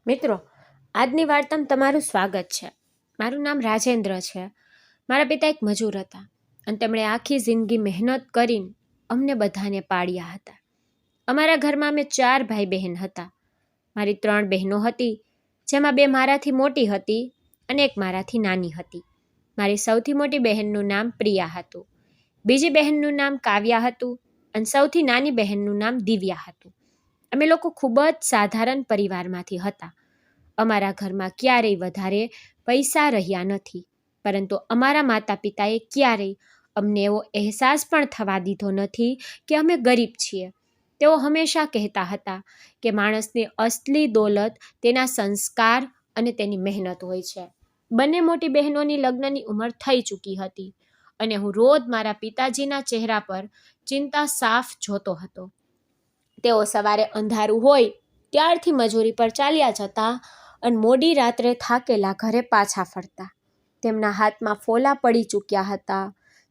મિત્રો, આજની વાર્તામાં તમારું સ્વાગત છે. મારું નામ રાજેન્દ્ર છે. મારા પિતા એક મજૂર હતા અને તેમણે આખી જિંદગી મહેનત કરીને અમને બધાને પાળ્યા હતા. અમારા ઘરમાં અમે 4 ભાઈ બહેન હતા. મારી 3 બહેનો હતી, જેમાં 2 મારાથી મોટી હતી અને એક મારાથી નાની હતી. મારી સૌથી મોટી બહેનનું નામ પ્રિયા હતું, બીજી બહેનનું નામ કાવ્યા હતું અને સૌથી નાની બહેનનું નામ દિવ્યા હતું. અમે લોકો ખૂબ જ સાધારણ પરિવારમાંથી હતા. અમારા ઘરમાં ક્યારેય વધારે પૈસા રહ્યા નથી, પરંતુ અમારા માતા પિતાએ ક્યારેય અમને એવો અહેસાસ પણ થવા દીધો નથી કે અમે ગરીબ છીએ. તેઓ હંમેશા કહેતા હતા કે માણસની અસલી દોલત તેના સંસ્કાર અને તેની મહેનત હોય છે. બંને મોટી બહેનોની લગ્નની ઉંમર થઈ ચૂકી હતી અને હું રોજ મારા પિતાજીના ચહેરા પર ચિંતા સાફ જોતો હતો. તેઓ સવારે અંધારું હોય ત્યારથી મજૂરી પર ચાલ્યા જતા અને મોડી રાત્રે થાકેલા ઘરે પાછા ફરતા. તેમના હાથમાં ફોલા પડી ચૂક્યા હતા,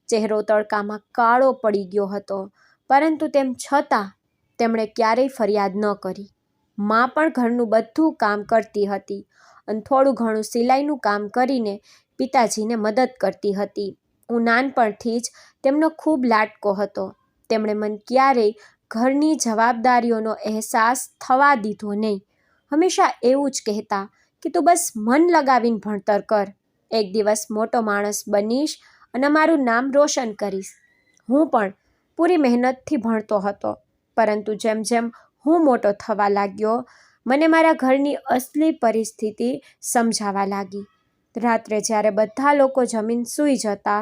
ચહેરો તડકામાં કાળો પડી ગયો હતો, પરંતુ તેમ છતાં તેમણે ક્યારેય ફરિયાદ ન કરી. માં પણ ઘરનું બધું કામ કરતી હતી અને થોડું ઘણું સિલાઈનું કામ કરીને પિતાજીને મદદ કરતી હતી. હું નાનપણથી જ તેમનો ખૂબ લાડકો હતો. તેમણે મને ક્યારેય ઘરની જવાબદારીઓનો અહેસાસ થવા દીધો નહીં. હંમેશા એવું જ કહેતા કે તું બસ મન લગાવીને ભણતર કર, એક દિવસ મોટો માણસ બનીશ અને મારું નામ રોશન કરીશ. હું પણ પૂરી મહેનતથી ભણતો હતો, પરંતુ જેમ જેમ હું મોટો થવા લાગ્યો, મને મારા ઘરની અસલી પરિસ્થિતિ સમજાવા લાગી. રાત્રે જ્યારે બધા લોકો જમીને સૂઈ જતા,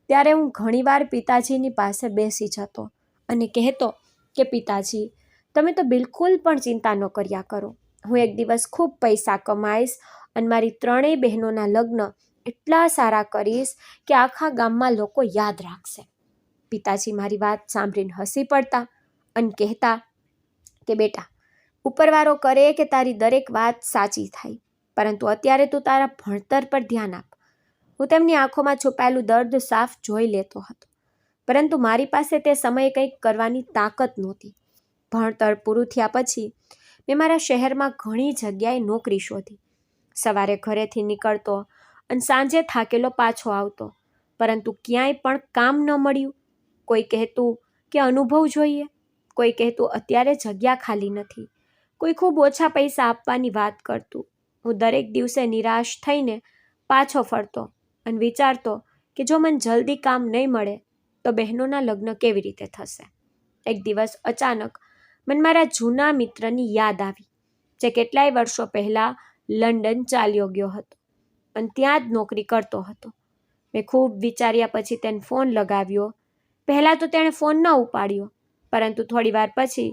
ત્યારે હું ઘણીવાર પિતાજીની પાસે બેસી જતો અને કહેતો કે પિતાજી, તમે તો બિલકુલ પણ ચિંતા ન કર્યા કરો. હું એક દિવસ ખૂબ પૈસા કમાઈશ અને મારી 3 બહેનોના લગ્ન એટલા સારા કરીશ કે આખા ગામમાં લોકો યાદ રાખશે. પિતાજી મારી વાત સાંભળીને હસી પડતા અને કહેતા કે બેટા, ઉપરવાળો કરે કે તારી દરેક વાત સાચી થાય, પરંતુ અત્યારે તું તારા ભણતર પર ધ્યાન આપ. હું તેમની આંખોમાં છુપાયેલું દર્દ સાફ જોઈ લેતો હતો, પરંતુ મારી પાસે તે સમયે કંઈક કરવાની તાકાત નહોતી. ભણતર પૂરું થયા પછી મેં મારા શહેરમાં ઘણી જગ્યાએ નોકરી શોધી. સવારે ઘરેથી નીકળતો અને સાંજે થાકેલો પાછો આવતો, પરંતુ ક્યાંય પણ કામ ન મળ્યું. કોઈ કહેતું કે અનુભવ જોઈએ, કોઈ કહેતું અત્યારે જગ્યા ખાલી નથી, કોઈ ખૂબ ઓછા પૈસા આપવાની વાત કરતું. હું દરેક દિવસે નિરાશ થઈને પાછો ફરતો અને વિચારતો કે જો મને જલ્દી કામ નહીં મળે તો બહેનોના લગ્ન કેવી રીતે થશે. એક દિવસ અચાનક મને મારા જૂના મિત્રની યાદ આવી, જે કેટલાય વર્ષો પહેલાં લંડન ચાલ્યો ગયો હતો અને ત્યાં જ નોકરી કરતો હતો. મેં ખૂબ વિચાર્યા પછી તેને ફોન લગાવ્યો. પહેલાં તો તેણે ફોન ન ઉપાડ્યો, પરંતુ થોડી વાર પછી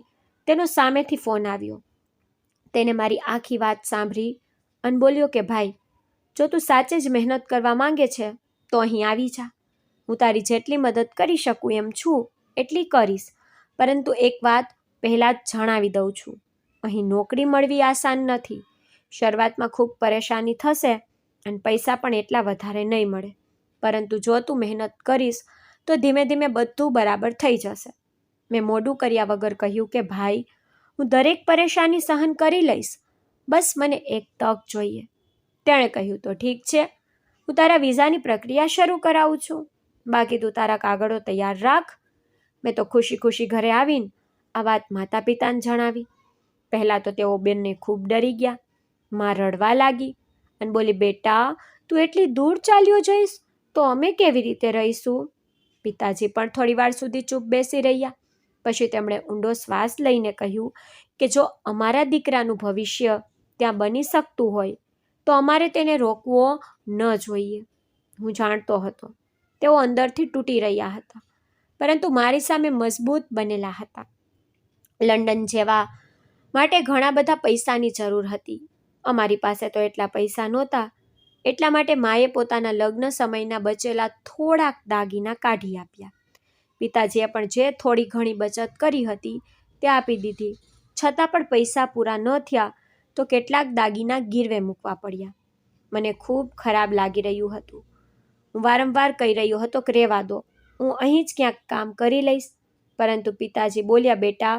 તેનો સામેથી ફોન આવ્યો. તેને મારી આખી વાત સાંભળી અને બોલ્યો કે ભાઈ, જો તું સાચે જ મહેનત કરવા માંગે છે તો અહીં આવી જા. હું તારી જેટલી મદદ કરી શકું એમ છું એટલી કરીશ, પરંતુ એક વાત પહેલાં જ જણાવી દઉં છું, અહીં નોકરી મળવી આસાન નથી. શરૂઆતમાં ખૂબ પરેશાની થશે અને પૈસા પણ એટલા વધારે નહીં મળે, પરંતુ જો તું મહેનત કરીશ તો ધીમે ધીમે બધું બરાબર થઈ જશે. મેં મોડું કર્યા વગર કહ્યું કે ભાઈ, હું દરેક પરેશાની સહન કરી લઈશ, બસ મને એક તક જોઈએ. તેણે કહ્યું તો ઠીક છે, હું તારા વિઝાની પ્રક્રિયા શરૂ કરાવું છું, બાકી તું તારા કાગળો તૈયાર રાખ. મેં તો ખુશી ખુશી ઘરે આવીને આ વાત માતા પિતાને જણાવી. પહેલાં તો તેઓ બંને ખૂબ ડરી ગયા. માં રડવા લાગી અને બોલી, બેટા, તું એટલી દૂર ચાલ્યો જઈશ તો અમે કેવી રીતે રહીશું? પિતાજી પણ થોડી વાર સુધી ચૂપ બેસી રહ્યા. પછી તેમણે ઊંડો શ્વાસ લઈને કહ્યું કે જો અમારા દીકરાનું ભવિષ્ય ત્યાં બની શકતું હોય તો અમારે તેને રોકવો ન જોઈએ. હું જાણતો હતો તેઓ અંદરથી તૂટી રહ્યા હતા, પરંતુ મારી સામે મજબૂત બનેલા હતા. લંડન જેવા માટે ઘણા બધા પૈસાની જરૂર હતી. અમારી પાસે તો એટલા પૈસા નહોતા, એટલા માટે માએ પોતાના લગ્ન સમયના બચેલા થોડાક દાગીના કાઢી આપ્યા. પિતાજીએ પણ જે થોડી ઘણી બચત કરી હતી તે આપી દીધી. છતાં પણ પૈસા પૂરા ન થયા તો કેટલાક દાગીના ગીરવે મૂકવા પડ્યા. મને ખૂબ ખરાબ લાગી રહ્યું હતું. હું વારંવાર કહી રહ્યો હતો કે રહેવા દો, હું અહીં જ ક્યાંક કામ કરી લઈશ, પરંતુ પિતાજી બોલ્યા, બેટા,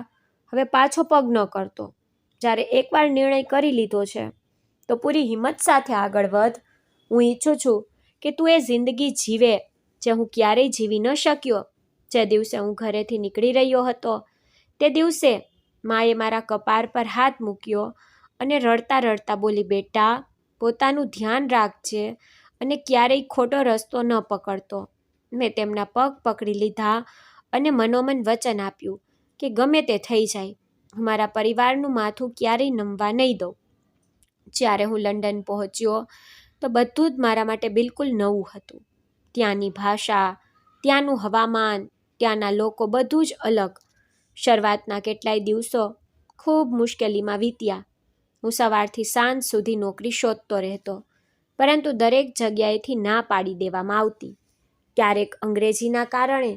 હવે પાછો પગ ન કરતો. જ્યારે એકવાર નિર્ણય કરી લીધો છે તો પૂરી હિંમત સાથે આગળ વધ. હું ઈચ્છું છું કે તું એ જિંદગી જીવે જે હું ક્યારેય જીવી ન શક્યો. જે દિવસે હું ઘરેથી નીકળી રહ્યો હતો તે દિવસે માએ મારા કપાળ પર હાથ મૂક્યો અને રડતા રડતા બોલી, બેટા, પોતાનું ધ્યાન રાખજે અને ક્યારેય ખોટો રસ્તો ન પકડતો. મેં તેમના પગ પકડી લીધા અને મનોમન વચન આપ્યું કે ગમે તે થઈ જાય, હું મારા પરિવારનું માથું ક્યારેય નમવા નહીં દઉં. જ્યારે હું લંડન પહોંચ્યો તો બધું જ મારા માટે બિલકુલ નવું હતું. ત્યાંની ભાષા, ત્યાંનું હવામાન, ત્યાંના લોકો બધું જ અલગ. શરૂઆતના કેટલાય દિવસો ખૂબ મુશ્કેલીમાં વીત્યા. હું સવારથી સાંજ સુધી નોકરી શોધતો રહેતો, પરંતુ દરેક જગ્યાએથી ના પાડી દેવામાં આવતી. ક્યારેક અંગ્રેજીના કારણે,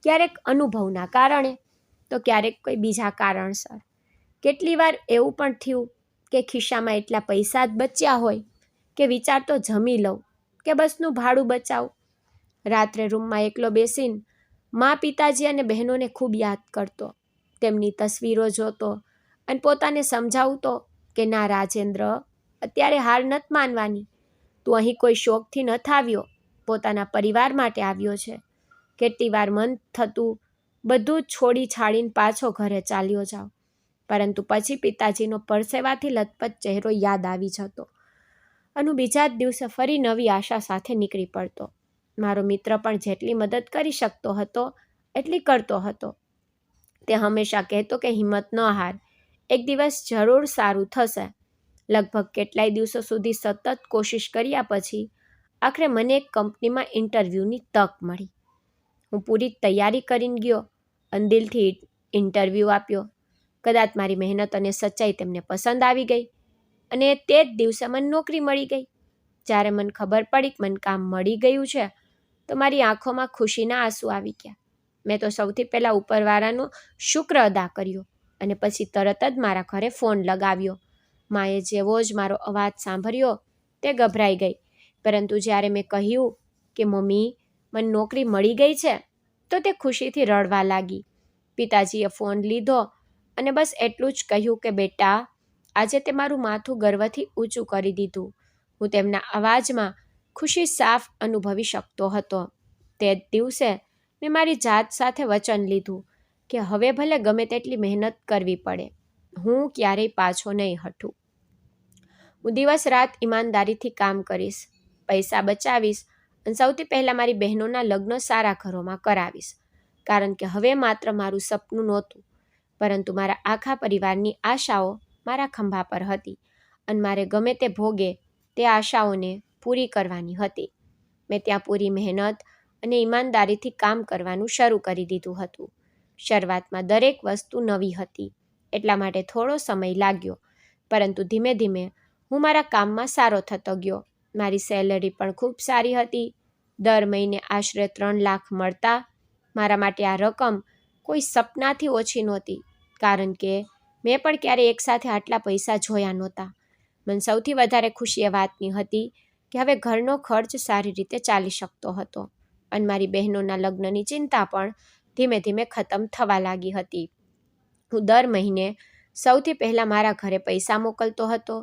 ક્યારેક અનુભવના કારણે, તો ક્યારેક કોઈ બીજા કારણસર. કેટલી વાર એવું પણ થયું કે ખિસ્સામાં એટલા પૈસા જ બચ્યા હોય કે વિચારતો જમી લઉં કે બસનું ભાડું બચાવું. રાત્રે રૂમમાં એકલો બેસીને મા, પિતાજી અને બહેનોને ખૂબ યાદ કરતો. તેમની તસવીરો જોતો અને પોતાને સમજાવતો કે ના રાજેન્દ્ર, અત્યારે હાર નથી માનવાની. તું અહીં કોઈ શોખથી નથી આવ્યો, પોતાના પરિવાર માટે આવ્યો છે. કેટલી વાર મન થતું બધું જ છોડી છાડીને પાછો ઘરે ચાલ્યો જાવ, પરંતુ પછી પિતાજીનો પરસેવાથી લથપથ ચહેરો યાદ આવી જતો અને બીજા જ દિવસે ફરી નવી આશા સાથે નીકળી પડતો. મારો મિત્ર પણ જેટલી મદદ કરી શકતો હતો એટલી કરતો હતો. તે હંમેશા કહેતો કે હિંમત ન હાર, એક દિવસ જરૂર સારું થશે. લગભગ કેટલાય દિવસો સુધી સતત કોશિશ કર્યા પછી આખરે મને એક કંપનીમાં ઇન્ટરવ્યૂની તક મળી. હું પૂરી તૈયારી કરીને ગયો અને દિલથી ઇન્ટરવ્યૂ આપ્યો. કદાચ મારી મહેનત અને સચ્ચાઈ તેમને પસંદ આવી ગઈ અને તે જ દિવસે મને નોકરી મળી ગઈ. જ્યારે મને ખબર પડી કે મને કામ મળી ગયું છે તો મારી આંખોમાં ખુશીના આંસુ આવી ગયા. મેં તો સૌથી પહેલાં ઉપરવાળાનો શુક્ર અદા કર્યો અને પછી તરત જ મારા ઘરે ફોન લગાવ્યો. માએ જેવો જ મારો અવાજ સાંભળ્યો તે ગભરાઈ ગઈ, પરંતુ જ્યારે મેં કહ્યું કે મમ્મી, મને નોકરી મળી ગઈ છે, તો તે ખુશીથી રડવા લાગી. પિતાજીએ ફોન લીધો અને બસ એટલું જ કહ્યું કે બેટા, આજે તે મારું માથું ગર્વથી ઊંચું કરી દીધું. હું તેમના અવાજમાં ખુશી સાફ અનુભવી શકતો હતો. તે જ દિવસે મેં મારી જાત સાથે વચન લીધું કે હવે ભલે ગમે તેટલી મહેનત કરવી પડે, હું ક્યારેય પાછો નહીં હટું. હું દિવસ રાત ઈમાનદારીથી કામ કરીશ, પૈસા બચાવીશ અને સૌથી પહેલાં મારી બહેનોના લગ્ન સારા ઘરોમાં કરાવીશ. કારણ કે હવે માત્ર મારું સપનું નહોતું, પરંતુ મારા આખા પરિવારની આશાઓ મારા ખંભા પર હતી અને મારે ગમે તે ભોગે તે આશાઓને પૂરી કરવાની હતી. મેં ત્યાં પૂરી મહેનત અને ઈમાનદારીથી કામ કરવાનું શરૂ કરી દીધું હતું. શરૂઆતમાં દરેક વસ્તુ નવી હતી, એટલા માટે થોડો સમય લાગ્યો, પરંતુ ધીમે ધીમે હું મારા કામમાં સારો થતો ગયો. મારી સેલરી પણ ખૂબ સારી હતી. દર મહિને આશરે 3 લાખ મળતા. મારા માટે આ રકમ કોઈ સપનાથી ઓછી નહોતી, કારણ કે મેં પણ ક્યારેય એકસાથે આટલા પૈસા જોયા નહોતા. મને સૌથી વધારે ખુશી એ વાતની હતી કે હવે ઘરનો ખર્ચ સારી રીતે ચાલી શકતો હતો અને મારી બહેનોના લગ્નની ચિંતા પણ ધીમે ધીમે ખતમ થવા લાગી હતી. હું દર મહિને સૌથી પહેલાં મારા ઘરે પૈસા મોકલતો હતો,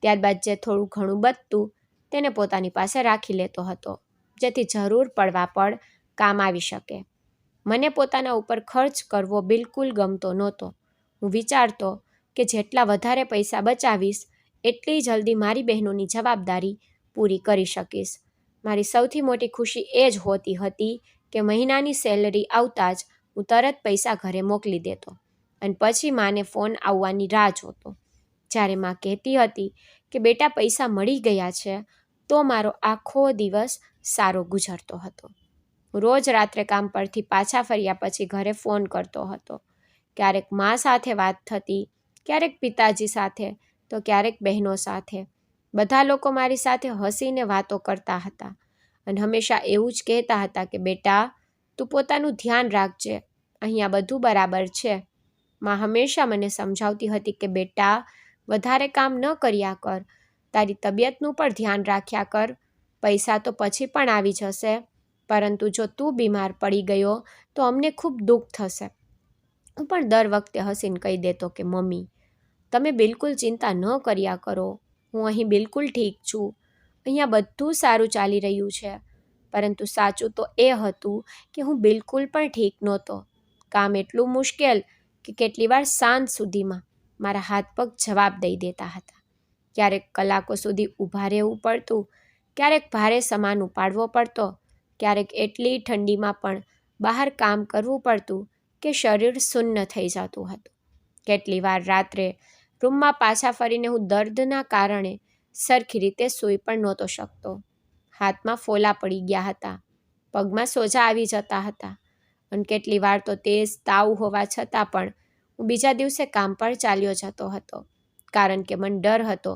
ત્યારબાદ જે થોડું ઘણું બચતું તેને પોતાની પાસે રાખી લેતો હતો, જેથી જરૂર પડવા પર કામ આવી શકે. મને પોતાના ઉપર ખર્ચ કરવો બિલકુલ ગમતો નહોતો. હું વિચારતો કે જેટલા વધારે પૈસા બચાવીશ એટલી જલ્દી મારી બહેનોની જવાબદારી પૂરી કરી શકીશ. મારી સૌથી મોટી ખુશી એ જ હોતી હતી કે મહિનાની સેલરી આવતા જ હું તરત પૈસા ઘરે મોકલી દેતો અને પછી માને ફોન આવવાની રાહ જોતો. જ્યારે માં કહેતી હતી કે બેટા પૈસા મળી ગયા છે, તો મારો આખો દિવસ સારો ગુજરતો હતો. હું રોજ રાત્રે કામ પરથી પાછા ફર્યા પછી ઘરે ફોન કરતો હતો. ક્યારેક મા સાથે વાત થતી, ક્યારેક પિતાજી સાથે, તો ક્યારેક બહેનો સાથે. બધા લોકો મારી સાથે હસીને વાતો કરતા હતા અને હંમેશા એવું જ કહેતા હતા કે બેટા, તું પોતાનું ધ્યાન રાખજે, અહીંયા બધું બરાબર છે. માં હંમેશા મને સમજાવતી હતી કે બેટા, વધારે કામ ન કર્યા કર, તારી તબિયતનું પણ ધ્યાન રાખ્યા કર. પૈસા તો પછી પણ આવી જશે, પરંતુ જો તું બીમાર પડી ગયો તો અમને ખૂબ દુઃખ થશે. હું પણ દર વખતે હસીને કહી દેતો કે મમ્મી, તમે બિલકુલ ચિંતા ન કર્યા કરો, હું અહીં બિલકુલ ઠીક છું, અહીંયા બધું સારું ચાલી રહ્યું છે. પરંતુ સાચું તો એ હતું કે હું બિલકુલ પણ ઠીક નહોતો. કામ એટલું મુશ્કેલ કે કેટલી વાર સાંજ સુધીમાં મારા હાથ પગ જવાબ દઈ દેતા હતા. ક્યારેક કલાકો સુધી ઊભા રહેવું પડતું, ક્યારેક ભારે સામાન ઉપાડવો પડતો, ક્યારેક એટલી ઠંડીમાં પણ બહાર કામ કરવું પડતું કે શરીર સુન્ન થઈ જતું હતું. કેટલી વાર રાત્રે રૂમમાં પાછા ફરીને હું દર્દના કારણે સરખી રીતે સૂઈ પણ નહોતો શકતો. હાથમાં ફોલા પડી ગયા હતા, પગમાં સોજા આવી જતા હતા અને કેટલી વાર તો તેજ તાવ હોવા છતાં પણ હું બીજા દિવસે કામ પર ચાલ્યો જતો હતો, કારણ કે મને ડર હતો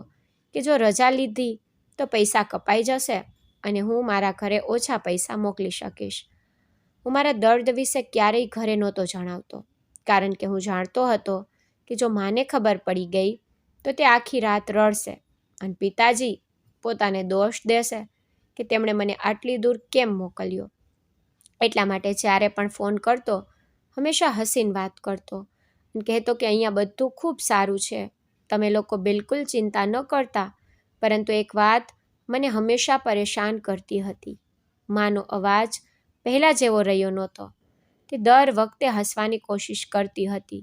કે જો રજા લીધી તો પૈસા કપાઈ જશે અને હું મારા ઘરે ઓછા પૈસા મોકલી શકીશ. હું મારા દર્દ વિશે ક્યારેય ઘરે નહોતો જણાવતો, કારણ કે હું જાણતો હતો કે જો માને ખબર પડી ગઈ તો તે આખી રાત રડશે અને પિતાજી પોતાને દોષ દેશે કે તેમણે મને આટલી દૂર કેમ મોકલ્યો. એટલા માટે જ્યારે પણ ફોન કરતો હંમેશા હસીને વાત કરતો અને કહેતો કે અહીંયા બધું ખૂબ સારું છે, તમે લોકો બિલકુલ ચિંતા ન કરતા. પરંતુ એક વાત મને હંમેશા પરેશાન કરતી હતી. માનો અવાજ પહેલાં જેવો રહ્યો નહોતો. તે દર વખતે હસવાની કોશિશ કરતી હતી,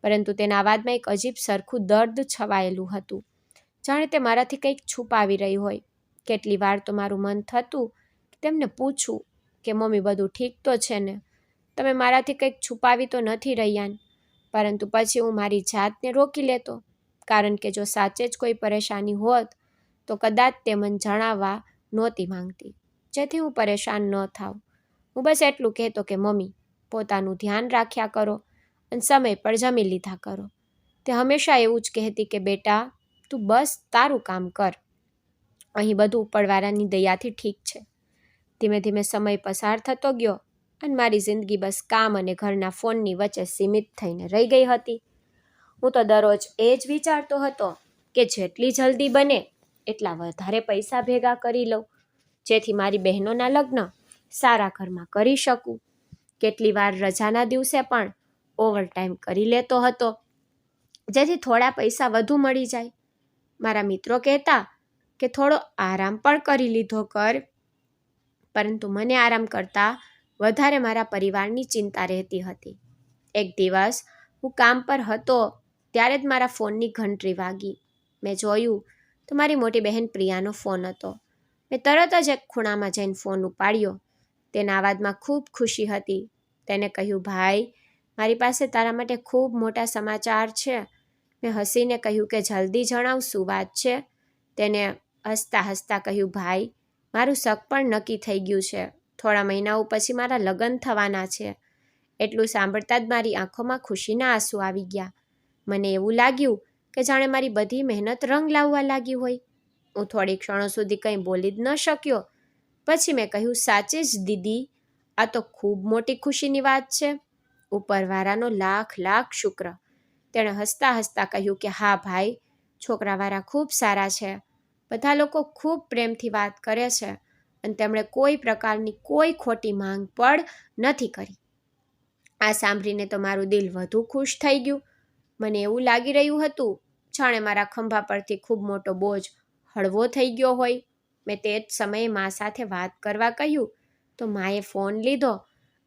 પરંતુ તેના અવાજમાં એક અજીબ સરખું દર્દ છવાયેલું હતું, જાણે તે મારાથી કંઈક છુપાવી રહી હોય. કેટલી વાર તો મારું મન થતું કે તેમને પૂછું કે મમ્મી બધું ઠીક તો છે ને, તમે મારાથી કંઈક છુપાવી તો નથી રહ્યા ને? પરંતુ પછી હું મારી જાતને રોકી લેતો, કારણ કે જો સાચે જ કોઈ પરેશાની હોત તો કદાચ તે મને જણાવવા નહોતી માંગતી, જેથી હું પરેશાન ન થાઉં. હું બસ એટલું કહેતો કે મમ્મી પોતાનું ધ્યાન રાખ્યા કરો અને સમય પર જમી લીધા કરો. તે હંમેશા એવું જ કહેતી કે બેટા તું બસ તારું કામ કર, અહીં બધું ઉપરવાળાની દયાથી ઠીક છે. ધીમે ધીમે સમય પસાર થતો ગયો અને મારી જિંદગી બસ કામ અને ઘરના ફોનની વચ્ચે સીમિત થઈને રહી ગઈ હતી. હું તો દરરોજ એ જ વિચારતો હતો કે જેટલી જલ્દી બને એટલા વધારે પૈસા ભેગા કરી લઉં, જેથી મારી બહેનોના લગ્ન સારા ઘરમાં કરી શકું. કેટલી વાર રજાના દિવસે પણ ઓવરટાઈમ કરી લેતો હતો, જેથી થોડા પૈસા વધુ મળી જાય. મારા મિત્રો કહેતા કે થોડો આરામ પણ કરી લીધો કર, પરંતુ મને આરામ કરતાં વધારે મારા પરિવારની ચિંતા રહેતી હતી. એક દિવસ હું કામ પર હતો ત્યારે જ મારા ફોનની ઘંટડી વાગી. મેં જોયું તો મારી મોટી બહેન પ્રિયાનો ફોન હતો. મેં તરત જ એક ખૂણામાં જઈને ફોન ઉપાડ્યો. તેના અવાજમાં ખૂબ ખુશી હતી. તેને કહ્યું, ભાઈ મારી પાસે તારા માટે ખૂબ મોટા સમાચાર છે. મેં હસીને કહ્યું કે જલ્દી જણાવ શું વાત છે. તેને હસતા હસતા કહ્યું, ભાઈ મારું શક પણ નક્કી થઈ ગયું છે. થોડા મહિનાઓ પછી મારા લગ્ન થવાના છે. એટલું સાંભળતા જ મારી આંખોમાં ખુશીના આંસુ આવી ગયા. મને એવું લાગ્યું કે જાણે મારી બધી મહેનત રંગ લાવવા લાગી હોય. હું થોડી ક્ષણો સુધી કંઈ બોલી જ ન શક્યો. પછી મેં કહ્યું, સાચે જ દીદી, આ તો ખૂબ મોટી ખુશીની વાત છે. ઉપરવાળાનો લાખ લાખ શુક્ર. તેણે હસતા હસતા કહ્યું કે હા ભાઈ, છોકરાવાળા ખૂબ સારા છે. બધા લોકો ખૂબ પ્રેમથી વાત કરે છે અને તેમણે કોઈ પ્રકારની કોઈ ખોટી માંગ પણ નથી કરી. આ સાંભળીને તો મારું દિલ વધુ ખુશ થઈ ગયું. મને એવું લાગી રહ્યું હતું જાણે મારા ખંભા પરથી ખૂબ મોટો બોજ હળવો થઈ ગયો હોય. મેં તે જ સમયે મા સાથે વાત કરવા કહ્યું તો માએ ફોન લીધો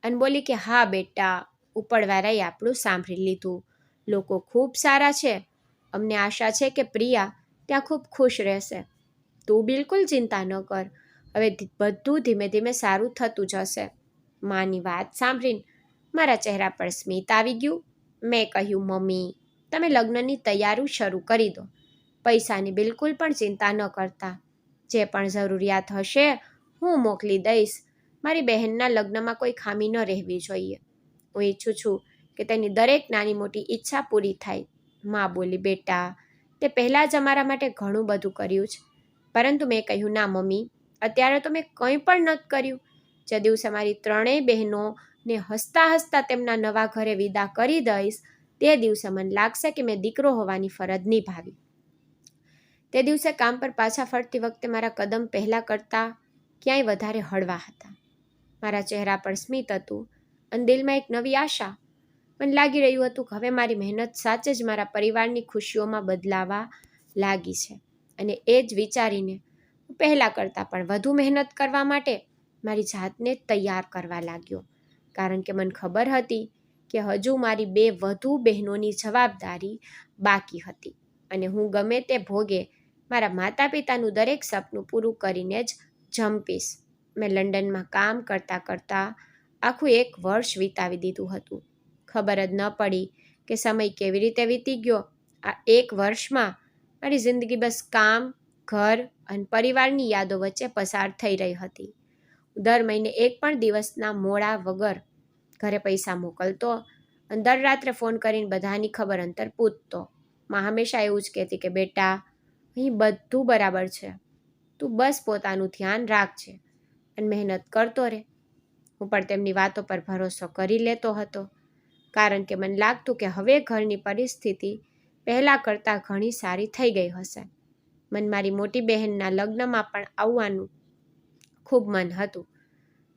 અને બોલી કે હા બેટા, ઉપરવાળાએ આપણું સાંભળી લીધું. લોકો ખૂબ સારા છે. અમને આશા છે કે પ્રિયા ત્યાં ખૂબ ખુશ રહેશે. તું બિલકુલ ચિંતા ન કર, હવે બધું ધીમે ધીમે સારું થતું જશે. માની વાત સાંભળીને મારા ચહેરા પર સ્મિત આવી ગયું. મેં કહ્યું, મમ્મી તમે લગ્નની તૈયારી શરૂ કરી દો. પૈસાની બિલકુલ પણ ચિંતા ન કરતા. જે પણ જરૂરિયાત હશે હું મોકલી દઈશ. મારી બહેનના લગ્નમાં કોઈ ખામી ન રહેવી જોઈએ. હું ઈચ્છું છું કે તેની દરેક નાની મોટી ઈચ્છા પૂરી થાય. મા બોલી, બેટા તે પહેલાં જ અમારા માટે ઘણું બધું કર્યું છે. પરંતુ મેં કહ્યું, ના મમ્મી, અત્યારે તો મેં કંઈ પણ નથી કર્યું. જે દિવસે મારી ત્રણેય બહેનોને હસતા હસતા તેમના નવા ઘરે વિદા કરી દઈશ તે દિવસે મને લાગશે કે મેં દીકરો હોવાની ફરજ નિભાવી. તે દિવસે કામ પર પાછા ફરતી વખતે મારા કદમ પહેલાં કરતાં ક્યાંય વધારે હળવા હતા. મારા ચહેરા પર સ્મિત હતું અને દિલમાં એક નવી આશા. મને લાગી રહ્યું હતું કે હવે મારી મહેનત સાચે જ મારા પરિવારની ખુશીઓમાં બદલાવા લાગી છે અને એ જ વિચારીને હું પહેલાં કરતાં પણ વધુ મહેનત કરવા માટે મારી જાતને તૈયાર કરવા લાગ્યો, કારણ કે મને ખબર હતી કે હજુ મારી 2 વધુ બહેનોની જવાબદારી બાકી હતી અને હું ગમે તે ભોગે મારા માતા પિતાનું દરેક સપનું પૂરું કરીને જ જંપીશ. મેં લંડનમાં કામ કરતાં કરતાં આખું 1 વર્ષ વિતાવી દીધું હતું. ખબર જ ન પડી કે સમય કેવી રીતે વીતી ગયો. આ 1 વર્ષમાં મારી જિંદગી બસ કામ, ઘર અને પરિવારની યાદો વચ્ચે પસાર થઈ રહી હતી. દર મહિને એક પણ દિવસના મોડા વગર ઘરે પૈસા મોકલતો અને દર રાત્રે ફોન કરીને બધાની ખબર અંતર પૂછતો. માં હંમેશા એવું જ કહેતી કે બેટા, અહીં બધું બરાબર છે, તું બસ પોતાનું ધ્યાન રાખજે અને મહેનત કરતો રહે. હું પણ તેમની વાતો પર ભરોસો કરી લેતો હતો, કારણ કે મને લાગતું કે હવે ઘરની પરિસ્થિતિ પહેલાં કરતાં ઘણી સારી થઈ ગઈ હશે. મને મારી મોટી બહેનના લગ્નમાં પણ આવવાનું ખૂબ મન હતું,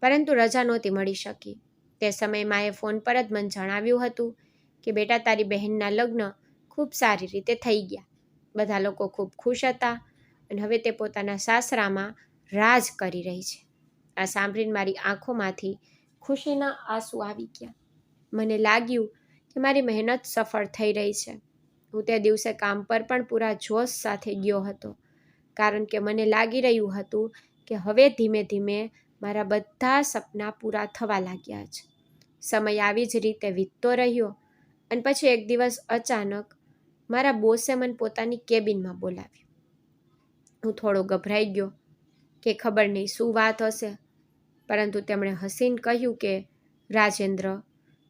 પરંતુ રજા નહોતી મળી શકી. તે સમયે માએ ફોન પર જ મને જણાવ્યું હતું કે બેટા, તારી બહેનના લગ્ન ખૂબ સારી રીતે થઈ ગયા, બધા લોકો ખૂબ ખુશ હતા અને હવે તે પોતાના સાસરામાં રાજ કરી રહી છે. આ સાંભળીને મારી આંખોમાંથી ખુશીના આંસુ આવી ગયા. મને લાગ્યું કે મારી મહેનત સફળ થઈ રહી છે. હું તે દિવસે કામ પર પણ પૂરા જોશ સાથે ગયો હતો, કારણ કે મને લાગી રહ્યું હતું કે હવે ધીમે ધીમે મારા બધા સપના પૂરા થવા લાગ્યા છે. સમય આવી જ રીતે વીતતો રહ્યો અને પછી એક દિવસ અચાનક મારા બોસે મને પોતાની કેબિનમાં બોલાવ્યો. હું થોડો ગભરાઈ ગયો કે ખબર નહીં શું વાત હશે, પરંતુ તેમણે હસીને કહ્યું કે રાજેન્દ્ર,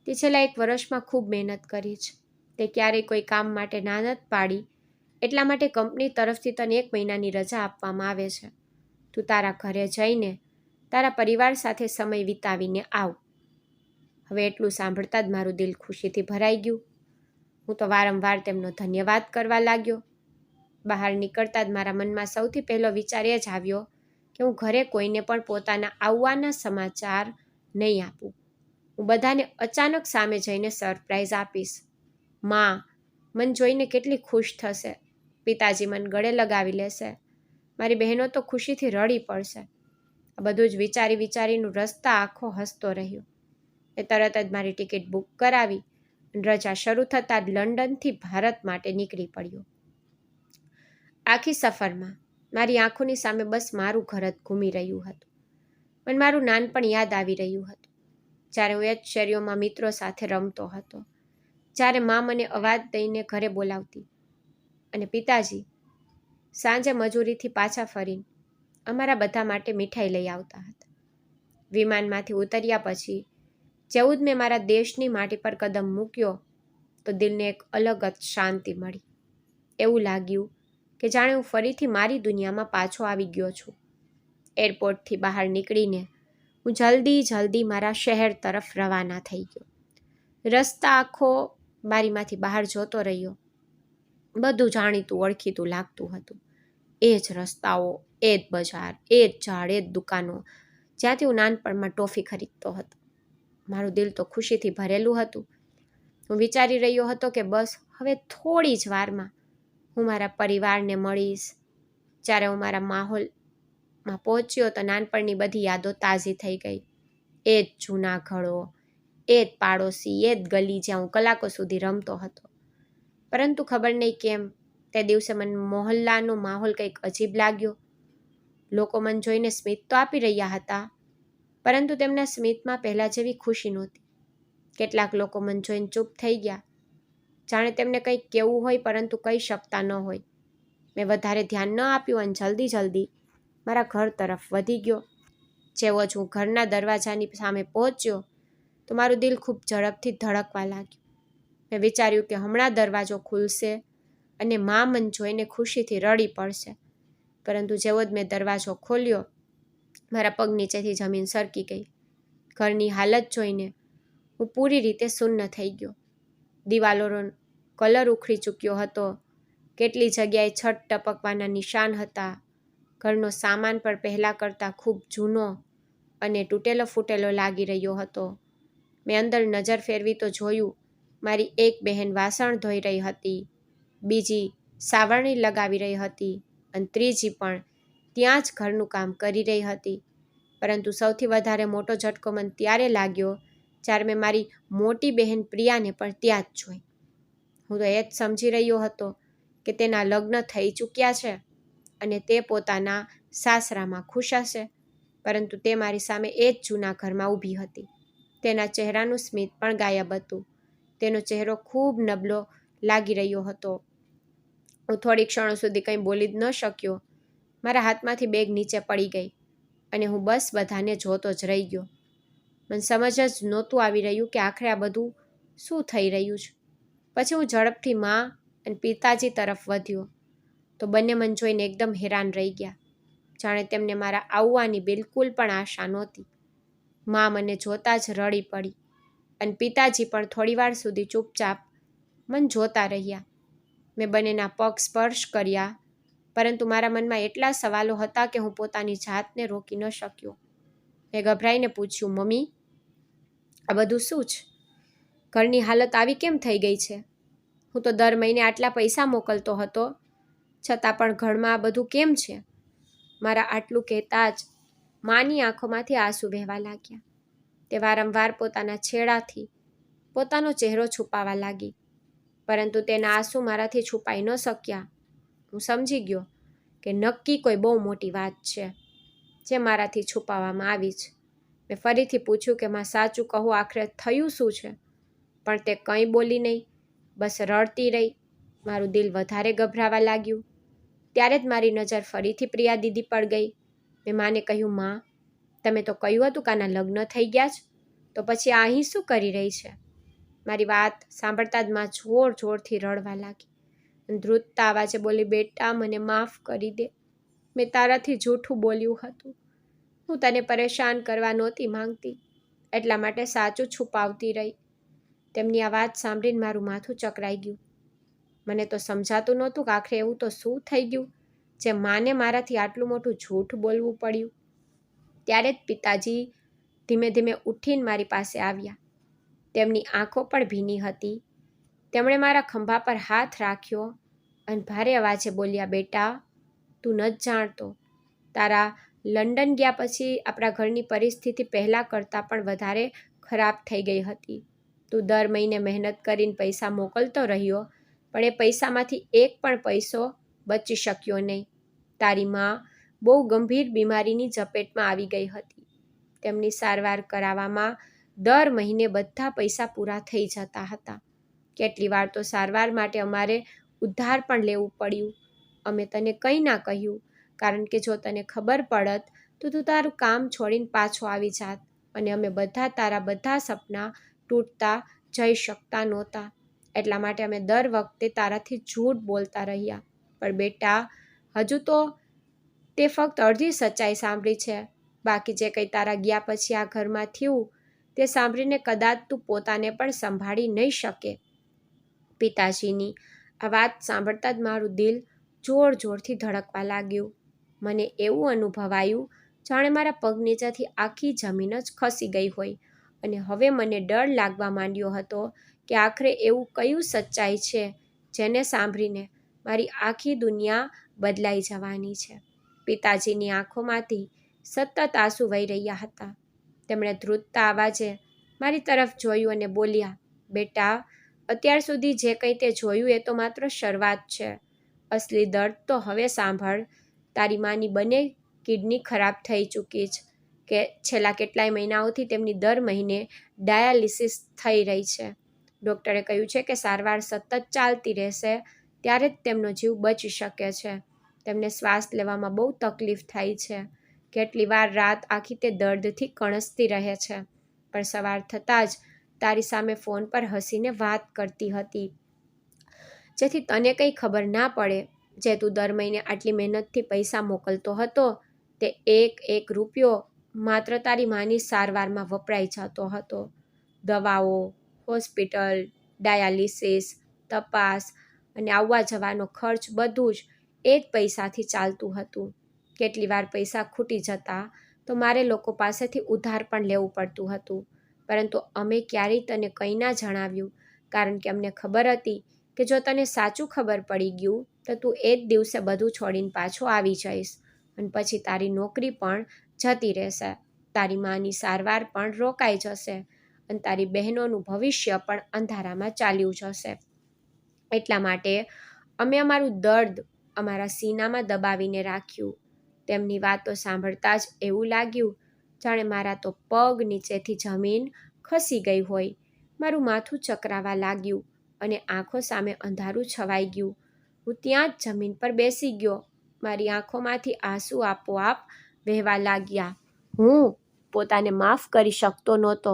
તે છેલ્લા 1 વર્ષમાં ખૂબ મહેનત કરી છે. તે ક્યારેય કોઈ કામ માટે ના નથી પાડી, એટલા માટે કંપની તરફથી તને 1 મહિનાની રજા આપવામાં આવે છે. તું તારા ઘરે જઈને તારા પરિવાર સાથે સમય વિતાવીને આવ. હવે એટલું સાંભળતા જ મારું દિલ ખુશીથી ભરાઈ ગયું. હું તો વારંવાર તેમનો ધન્યવાદ કરવા લાગ્યો. બહાર નીકળતા જ મારા મનમાં સૌથી પહેલો વિચાર એ જ આવ્યો કે હું ઘરે કોઈને પણ પોતાના આવવાના સમાચાર નહીં આપું. હું બધાને અચાનક સામે જઈને સરપ્રાઈઝ આપીશ. માં મને જોઈને કેટલી ખુશ થશે, પિતાજી મને ગળે લગાવી લેશે, મારી બહેનો તો ખુશીથી રડી પડશે. આ બધું જ વિચારીને રસ્તા આખો હસતો રહ્યો. એ તરત જ મારી ટિકિટ બુક કરાવી અને રજા શરૂ થતાં જ લંડનથી ભારત માટે નીકળી પડ્યો. આખી સફરમાં મારી આંખોની સામે બસ મારું ઘર જ ઘૂમી રહ્યું હતું. મને મારું નાનપણ યાદ આવી રહ્યું હતું, જ્યારે હું એ જ શેરીઓમાં મિત્રો સાથે રમતો હતો, જ્યારે માં મને અવાજ દઈને ઘરે બોલાવતી અને પિતાજી સાંજે મજૂરીથી પાછા ફરીને અમારા બધા માટે મીઠાઈ લઈ આવતા હતા. વિમાનમાંથી ઉતર્યા પછી જેવું જ મેં મારા દેશની માટી પર કદમ મૂક્યો તો દિલને એક અલગ જ શાંતિ મળી. એવું લાગ્યું કે જાણે હું ફરીથી મારી દુનિયામાં પાછો આવી ગયો છું. એરપોર્ટથી બહાર નીકળીને હું જલ્દી મારા શહેર તરફ રવાના થઈ ગયો. રસ્તા આખો બારીમાંથી બહાર જોતો રહ્યો. બધું જાણીતું ઓળખીતું લાગતું હતું. એ જ રસ્તાઓ, એ જ બજાર, એ જ ઝાડ, એ જ દુકાનો, જ્યાંથી હું નાનપણમાં ટોફી ખરીદતો હતો. મારું દિલ તો ખુશીથી ભરેલું હતું. હું વિચારી રહ્યો હતો કે બસ હવે થોડી જ વારમાં હું મારા પરિવારને મળીશ. જ્યારે હું મારા માહોલમાં પહોંચ્યો તો નાનપણની બધી યાદો તાજી થઈ ગઈ. એ જ જૂના ઘરો, એ જ પાડોશી, એ જ ગલી જ્યાં હું કલાકો સુધી રમતો હતો. પરંતુ ખબર નહીં કેમ તે દિવસે મને મોહલ્લાનો માહોલ કંઈક અજીબ લાગ્યો. લોકો મને જોઈને સ્મિત તો આપી રહ્યા હતા, પરંતુ તેમના સ્મિતમાં પહેલાં જેવી ખુશી નહોતી. કેટલાક લોકો મને જોઈને ચૂપ થઈ ગયા, જાણે તેમને કંઈક કહેવું હોય પરંતુ કહી શકતા ન હોય. મેં વધારે ધ્યાન ન આપ્યું અને જલ્દી મારા ઘર તરફ વધી ગયો. જેવો જ હું ઘરના દરવાજાની સામે પહોંચ્યો તો મારું દિલ ખૂબ ઝડપથી ધડકવા લાગ્યું. મેં વિચાર્યું કે હમણાં દરવાજો ખુલશે અને માં મને જોઈને ખુશીથી રડી પડશે, પરંતુ જેવો જ મેં દરવાજો ખોલ્યો મારા પગ નીચેથી જમીન સરકી ગઈ. ઘરની હાલત જોઈને હું પૂરી રીતે શૂન્ય થઈ ગયો. દિવાલોનો કલર ઉખડી ચૂક્યો હતો, કેટલી જગ્યાએ છત ટપકવાના નિશાન હતા. ઘરનો સામાન પણ પહેલાં કરતાં ખૂબ જૂનો અને તૂટેલો ફૂટેલો લાગી રહ્યો હતો. મેં અંદર નજર ફેરવી તો જોયું, મારી એક બહેન વાસણ ધોઈ રહી હતી, બીજી સાવરણી લગાવી રહી હતી અને ત્રીજી પણ ત્યાં જ ઘરનું કામ કરી રહી હતી. પરંતુ સૌથી વધારે મોટો ઝટકો મને ત્યારે લાગ્યો જ્યારે મેં મારી મોટી બહેન પ્રિયાને પણ ત્યાં જ જોઈ. હું તો એ જ સમજી રહ્યો હતો કે તેના લગ્ન થઈ ચૂક્યા છે અને તે પોતાના સાસરામાં ખુશ હશે, પરંતુ તે મારી સામે એ જ જૂના ઘરમાં ઊભી હતી. તેના ચહેરાનું સ્મિત પણ ગાયબ હતું. તેનો ચહેરો ખૂબ નબળો લાગી રહ્યો હતો. હું થોડી ક્ષણો સુધી કંઈ બોલી જ ન શક્યો. મારા હાથમાંથી બેગ નીચે પડી ગઈ અને હું બસ બધાને જોતો જ રહી ગયો. મને સમજ જ નહોતું આવી રહ્યું કે આખરે આ બધું શું થઈ રહ્યું છે. પછી હું ઝડપથી મા અને પિતાજી તરફ વધ્યો તો બંને મને જોઈને એકદમ હેરાન રહી ગયા, જાણે તેમને મારા આવવાની બિલકુલ પણ આશા નહોતી. મા મને જોતા જ રડી પડી અને પિતાજી પણ થોડીવાર સુધી ચૂપચાપ મને જોતા રહ્યા. મેં બંનેના પગ સ્પર્શ કર્યા, પરંતુ મારા મનમાં એટલા સવાલો હતા કે હું પોતાની જાતને રોકી ન શક્યો. મેં ગભરાઈને પૂછ્યું, મમ્મી, આ બધું શું છે? ઘરની હાલત આવી કેમ થઈ ગઈ છે? હું તો દર મહિને આટલા પૈસા મોકલતો હતો, છતાં પણ ઘરમાં આ બધું કેમ છે? મારા આટલું કહેતા જ માની આંખોમાંથી આંસુ વહેવા લાગ્યા. તે વારંવાર પોતાના છેડાથી પોતાનો ચહેરો છુપાવવા લાગી, પરંતુ તેના આંસુ મારાથી છુપાઈ ન શક્યા. હું સમજી ગયો કે નક્કી કોઈ બહુ મોટી વાત છે જે મારાથી છુપાવવામાં આવી છે. મેં ફરીથી પૂછ્યું કે માં, સાચું કહો, આખરે થયું શું છે? પણ તે કંઈ બોલી નહીં, બસ રડતી રહી. મારું દિલ વધારે ગભરાવા લાગ્યું. ત્યારે જ મારી નજર ફરીથી પ્રિયા દીદી પર ગઈ. મેં માને કહ્યું, માં, તમે તો કહ્યું હતું કે આના લગ્ન થઈ ગયા છે, તો પછી આ અહીં શું કરી રહી છે? મારી વાત સાંભળતા જ માં જોર જોરથી રડવા લાગી. ધ્રુજતા અવાજે બોલી, બેટા, મને માફ કરી દે. મેં તારાથી જૂઠું બોલ્યું હતું. હું તને પરેશાન કરવા નહોતી માંગતી, એટલા માટે સાચું છુપાવતી રહી. તેમની આ વાત સાંભળીને મારું માથું ચકરાઈ ગયું. મને તો સમજાતું નહોતું કે આખરે એવું તો શું થઈ ગયું જે માને મારાથી આટલું મોટું જૂઠ બોલવું પડ્યું. ત્યારે જ પિતાજી ધીમે ધીમે ઉઠીને મારી પાસે આવ્યા. તેમની આંખો પણ ભીની હતી. તેમણે મારા ખંભા પર હાથ રાખ્યો અને ભારે અવાજે બોલ્યા, બેટા, તું ન જ જાણતો, તારા લંડન ગયા પછી આપણા ઘરની પરિસ્થિતિ પહેલાં કરતાં પણ વધારે ખરાબ થઈ ગઈ હતી. તું દર મહિને મહેનત કરીને પૈસા મોકલતો રહ્યો, પણ એ પૈસામાંથી એક પણ પૈસો બચી શક્યો નહીં. તારી માં બહુ ગંભીર બીમારીની ઝપેટમાં આવી ગઈ હતી. તેમની સારવાર કરાવવામાં દર મહિને બધા પૈસા પૂરા થઈ જતા હતા. કેટલી વાર તો સારવાર માટે અમારે ઉધાર પણ લેવું પડ્યું. અમે તને કંઈ ના કહ્યું, કારણ કે જો તને ખબર પડત તો તું તારું કામ છોડીને પાછો આવી જાત અને અમે બધા તારા બધા સપના તૂટતા જઈ શકતા નહોતા. એટલા માટે અમે દર વખતે તારાથી જૂઠ બોલતા રહ્યા. પણ બેટા, હજુ તો તે ફક્ત અડધી સચ્ચાઈ સાંભળી છે. બાકી જે કંઈ તારા ગયા પછી આ ઘરમાં થયું તે સાંભળીને કદાચ તું પોતાને પણ સંભાળી નહીં શકે. પિતાજીની આ વાત સાંભળતા જ મારું દિલ જોર જોરથી ધડકવા લાગ્યું. મને એવું અનુભવાયું જાણે મારા પગ નીચેથી આખી જમીન જ ખસી ગઈ હોય અને હવે મને ડર લાગવા માંડ્યો હતો કે આખરે એવું કયું સચ્ચાઈ છે જેને સાંભળીને મારી આખી દુનિયા બદલાઈ જવાની છે. પિતાજીની આંખોમાંથી સતત આંસુ વહી રહ્યા હતા. તેમણે ધ્રુજતા અવાજે મારી તરફ જોયું અને બોલ્યા, બેટા, અત્યાર સુધી જે કંઈ તે જોયું એ તો માત્ર શરૂઆત છે. અસલી દર્દ તો હવે સાંભળ. તારી માની બંને કિડની ખરાબ થઈ ચૂકી છે કે છેલ્લા કેટલાય મહિનાઓથી તેમની દર મહિને ડાયાલિસિસ થઈ રહી છે. ડૉક્ટરે કહ્યું છે કે સારવાર સતત ચાલતી રહેશે ત્યારે જ તેમનો જીવ બચી શકે છે. તેમને શ્વાસ લેવામાં બહુ તકલીફ થાય છે. કેટલી વાર રાત આખી તે દર્દથી કણસતી રહે છે, પણ સવાર થતાં જ તારી સામે ફોન પર હસીને વાત કરતી હતી, જેથી તને કંઈ ખબર ના પડે. જે તું દર મહિને આટલી મહેનતથી પૈસા મોકલતો હતો તે એક એક રૂપિયો માત્ર તારી માની સારવારમાં વપરાઈ જતો હતો. દવાઓ, હોસ્પિટલ, ડાયાલિસિસ, તપાસ અને આવવા જવાનો ખર્ચ બધું જ એ જ પૈસાથી ચાલતું હતું. કેટલી વાર પૈસા ખૂટી જતા તો મારે લોકો પાસેથી ઉધાર પણ લેવું પડતું હતું, પરંતુ અમે ક્યારેય તને કંઈ ના જણાવ્યું, કારણ કે અમને ખબર હતી કે જો તને સાચું ખબર પડી ગયું તો તું એ જ દિવસે બધું છોડીને પાછો આવી જઈશ અને પછી તારી નોકરી પણ જતી રહેશે, તારી માની સારવાર પણ રોકાઈ જશે અને તારી બહેનોનું ભવિષ્ય પણ અંધારામાં ચાલ્યું જશે. એટલા માટે અમે અમારું દર્દ અમારા સીનામાં દબાવીને રાખ્યું. તેમની વાતો સાંભળતા જ એવું લાગ્યું જાણે મારા તો પગ નીચેથી જમીન ખસી ગઈ હોય. મારું માથું ચકરાવા લાગ્યું અને આંખો સામે અંધારું છવાઈ ગયું. હું ત્યાં જ જમીન પર બેસી ગયો. મારી આંખોમાંથી આંસુ આપોઆપ વહેવા લાગ્યા. હું પોતાને માફ કરી શકતો નહોતો.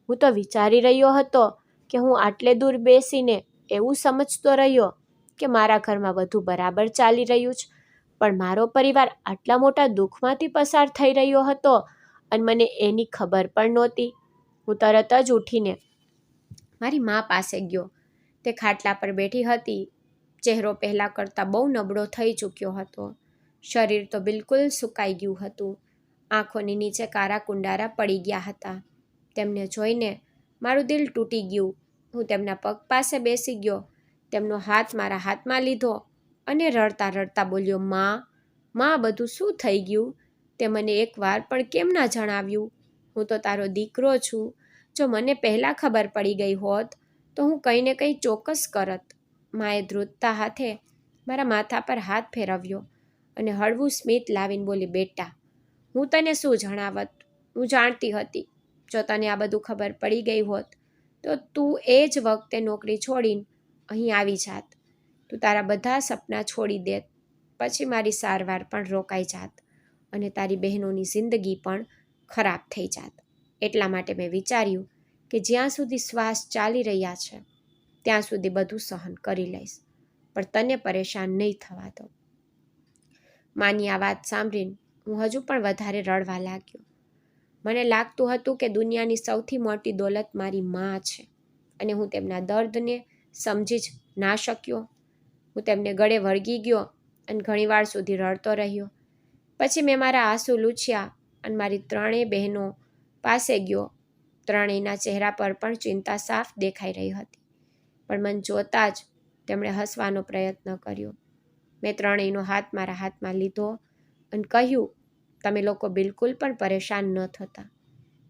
હું તો વિચારી રહ્યો હતો કે હું આટલે દૂર બેસીને એવું સમજતો રહ્યો કે મારા ઘરમાં બધું બરાબર ચાલી રહ્યું છે, પણ મારો પરિવાર આટલા મોટા દુઃખમાંથી પસાર થઈ રહ્યો હતો અને મને એની ખબર પણ નહોતી. હું તરત જ ઉઠીને મારી મા પાસે ગયો. તે ખાટલા પર બેઠી હતી. ચહેરો પહેલાં કરતાં બહુ નબળો થઈ ચૂક્યો હતો. શરીર તો બિલકુલ સુકાઈ ગયું હતું. આંખોની નીચે કારા કુંડારા પડી ગયા હતા. તેમને જોઈને મારું દિલ તૂટી ગયું. હું તેમના પગ પાસે બેસી ગયો. તેમનો હાથ મારા હાથમાં લીધો અને રડતા રડતા બોલ્યો, માં બધું શું થઈ ગયું? તે મને એકવાર પણ કેમ ના જણાવ્યું? હું તો તારો દીકરો છું. જો મને પહેલાં ખબર પડી ગઈ હોત તો હું કંઈ ને કંઈ ચોક્કસ કરત. માએ ધ્રુજતા હાથે મારા માથા પર હાથ ફેરવ્યો અને હળવું સ્મિત લાવીને બોલી, બેટા, હું તને શું જણાવત? હું જાણતી હતી જો તને આ બધું ખબર પડી ગઈ હોત તો તું એ જ વખતે નોકરી છોડીને અહીં આવી જાત. તું તારા બધા સપના છોડી દેત. પછી મારી સારવાર પણ રોકાઈ જાત અને તારી બહેનોની જિંદગી પણ ખરાબ થઈ જાત. એટલા માટે મેં વિચાર્યું કે જ્યાં સુધી શ્વાસ ચાલી રહ્યા છે ત્યાં સુધી બધું સહન કરી લઈશ, પણ તને પરેશાન નહીં થવા દઉં. માની આ વાત સાંભળીને હું હજુ પણ વધારે રડવા લાગ્યો. મને લાગતું હતું કે દુનિયાની સૌથી મોટી દોલત મારી મા છે અને હું તેમના દર્દને સમજી જ ના શક્યો. હું તેમને ગળે વળગી ગયો અને ઘણીવાર સુધી રડતો રહ્યો. પછી મેં મારા આંસુ લૂછ્યા અને મારી ત્રણેય બહેનો પાસે ગયો. ત્રણેયના ચહેરા પર પણ ચિંતા સાફ દેખાઈ રહી હતી, પણ મને જોતા જ તેમણે હસવાનો પ્રયત્ન કર્યો. મેં ત્રણેયનો હાથ મારા હાથમાં લીધો અને કહ્યું, તમે લોકો બિલકુલ પણ પરેશાન ન થતા.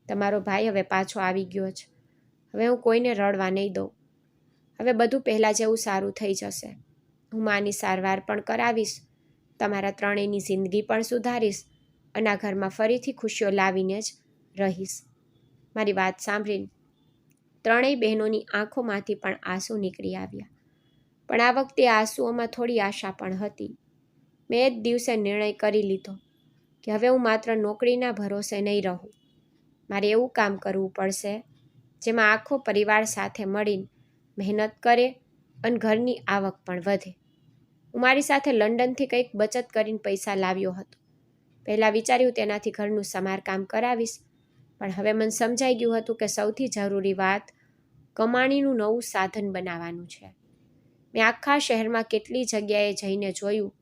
તમારો ભાઈ હવે પાછો આવી ગયો છે. હવે હું કોઈને રડવા નહીં દઉં. હવે બધું પહેલાં જેવું સારું થઈ જશે. હું માની સારવાર પણ કરાવીશ, તમારા ત્રણેયની જિંદગી પણ સુધારીશ અને આ ઘરમાં ફરીથી ખુશીઓ લાવીને જ રહીશ. મારી વાત સાંભળીને ત્રણેય બહેનોની આંખોમાંથી પણ આંસુ નીકળી આવ્યા. પણ આ વખતે આંસુઓમાં થોડી આશા પણ હતી. મેં એ જ દિવસે નિર્ણય કરી લીધો કે હવે હું માત્ર નોકરીના ભરોસે નહીં રહું. મારે એવું કામ કરવું પડશે જેમાં આખો પરિવાર સાથે મળીને મહેનત કરે અને ઘરની આવક પણ વધે. હું મારી સાથે લંડનથી કંઈક બચત કરીને પૈસા લાવ્યો હતો. પહેલાં વિચાર્યું તેનાથી ઘરનું સમારકામ કરાવીશ, પણ હવે મને સમજાઈ ગયું હતું કે સૌથી જરૂરી વાત કમાણીનું નવું સાધન બનાવવાનું છે. મેં આખા શહેરમાં કેટલી જગ્યાએ જઈને જોયું,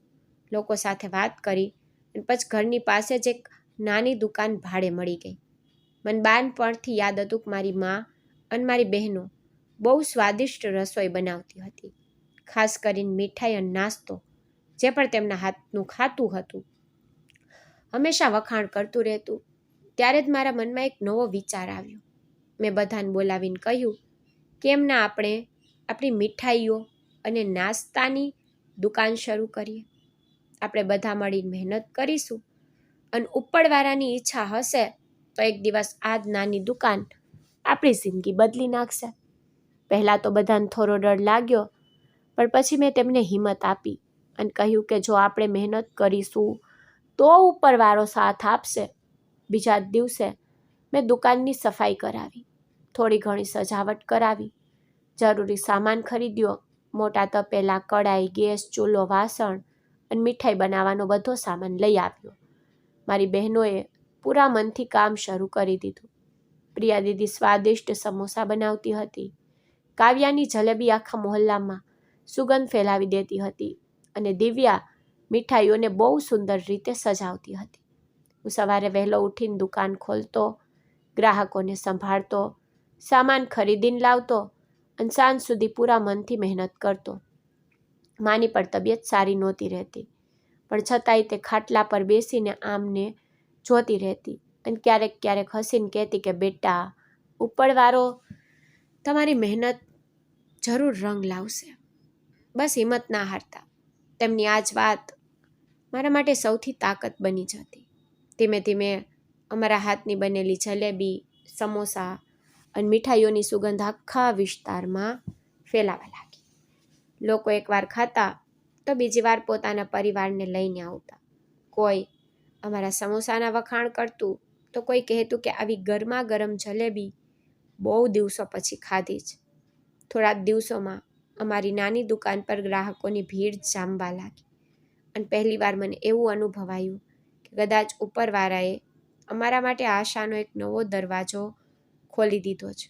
લોકો સાથે વાત કરી અને પછી ઘરની પાસે જ એક નાની દુકાન ભાડે મળી ગઈ. મને બાળપણથી યાદ હતું કે મારી મા અને મારી બહેનો બહુ સ્વાદિષ્ટ રસોઈ બનાવતી હતી. ખાસ કરીને મીઠાઈ અને નાસ્તો જે પણ તેમના હાથનું ખાતું હતું હંમેશા વખાણ કરતું રહેતું. ત્યારે જ મારા મનમાં એક નવો વિચાર આવ્યો. મેં બધાને બોલાવીને કહ્યું, કેમ ના આપણે આપણી મીઠાઈઓ અને નાસ્તાની દુકાન શરૂ કરીએ? આપણે બધા મળીને મહેનત કરીશું અને ઉપરવાળાની ઈચ્છા હશે તો એક દિવસ આ જ નાની દુકાન આપણી જિંદગી બદલી નાખશે. પહેલાં તો બધાને થોડો ડર લાગ્યો, પણ પછી મેં તેમને હિંમત આપી અને કહ્યું કે જો આપણે મહેનત કરીશું તો ઉપરવાળો સાથ આપશે. બીજા જ દિવસે મેં દુકાનની સફાઈ કરાવી, થોડી ઘણી સજાવટ કરાવી, જરૂરી સામાન ખરીદ્યો. મોટા તપેલા, કડાઈ, ગેસ, ચૂલો, વાસણ અને મીઠાઈ બનાવવાનો બધો સામાન લઈ આવ્યો. મારી બહેનોએ પૂરા મનથી કામ શરૂ કરી દીધું. પ્રિયા દીદી સ્વાદિષ્ટ સમોસા બનાવતી હતી. કાવ્યાની જલેબી આખા મોહલ્લામાં સુગંધ ફેલાવી દેતી હતી અને દિવ્યા મીઠાઈઓને બહુ સુંદર રીતે સજાવતી હતી. હું સવારે વહેલો ઉઠીને દુકાન ખોલતો, ગ્રાહકોને સંભાળતો, સામાન ખરીદીને લાવતો અને સાંજ સુધી પૂરા મનથી મહેનત કરતો. માની પણ તબિયત સારી નહોતી રહેતી, પણ છતાંય તે ખાટલા પર બેસીને આમને જોતી રહેતી અને ક્યારેક ક્યારેક હસીને કહેતી કે બેટા, ઉપરવાળો તમારી મહેનત જરૂર રંગ લાવશે, બસ હિંમત ના હારતા. તેમની આ જ વાત મારા માટે સૌથી તાકાત બની જતી. ધીમે ધીમે અમારા હાથની બનેલી જલેબી, સમોસા અને મીઠાઈઓની સુગંધ આખા વિસ્તારમાં ફેલાવા લાગી. લોકો એકવાર ખાતા તો બીજી વાર પોતાના પરિવારને લઈને આવતા. કોઈ અમારા સમોસાના વખાણ કરતું તો કોઈ કહેતું કે આવી ગરમા ગરમ જલેબી બહુ દિવસો પછી ખાધી જ. થોડા દિવસોમાં અમારી નાની દુકાન પર ગ્રાહકોની ભીડ જામવા લાગી અને પહેલીવાર મને એવું અનુભવાયું કે કદાચ ઉપરવાળાએ અમારા માટે આશાનો એક નવો દરવાજો ખોલી દીધો છે.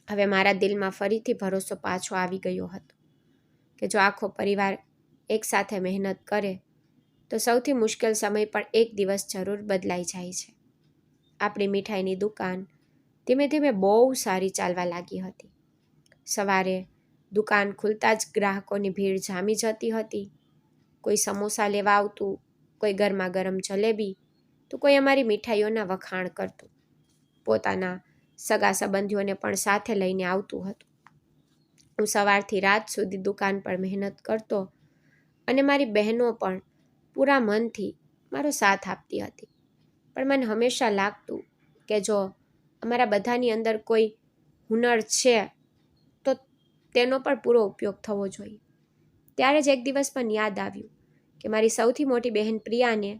હવે મારા દિલમાં ફરીથી ભરોસો પાછો આવી ગયો હતો કે જો આખો પરિવાર એકસાથે મહેનત કરે તો સૌથી મુશ્કેલ સમય પણ એક દિવસ જરૂર બદલાઈ જાય છે. આપણી મીઠાઈની દુકાન ધીમે ધીમે બહુ સારી ચાલવા લાગી હતી. સવારે દુકાન ખુલતા જ ગ્રાહકોની ભીડ જામી જતી હતી. કોઈ સમોસા લેવા આવતું, કોઈ ગરમા ગરમ જલેબી, તો કોઈ અમારી મીઠાઈઓના વખાણ કરતું. પોતાના સગા સંબંધીઓને પણ સાથે લઈને આવતું હતું. હું સવારથી રાત સુધી દુકાન પર મહેનત કરતો અને મારી બહેનો પણ પૂરા મનથી મારો સાથ આપતી હતી. પણ મને હંમેશા લાગતું કે જો અમારા બધાની અંદર કોઈ હુનર છે તો તેનો પણ પૂરો ઉપયોગ થવો જોઈએ. ત્યારે જ એક દિવસ પણ યાદ આવ્યું કે મારી સૌથી મોટી બહેન પ્રિયાને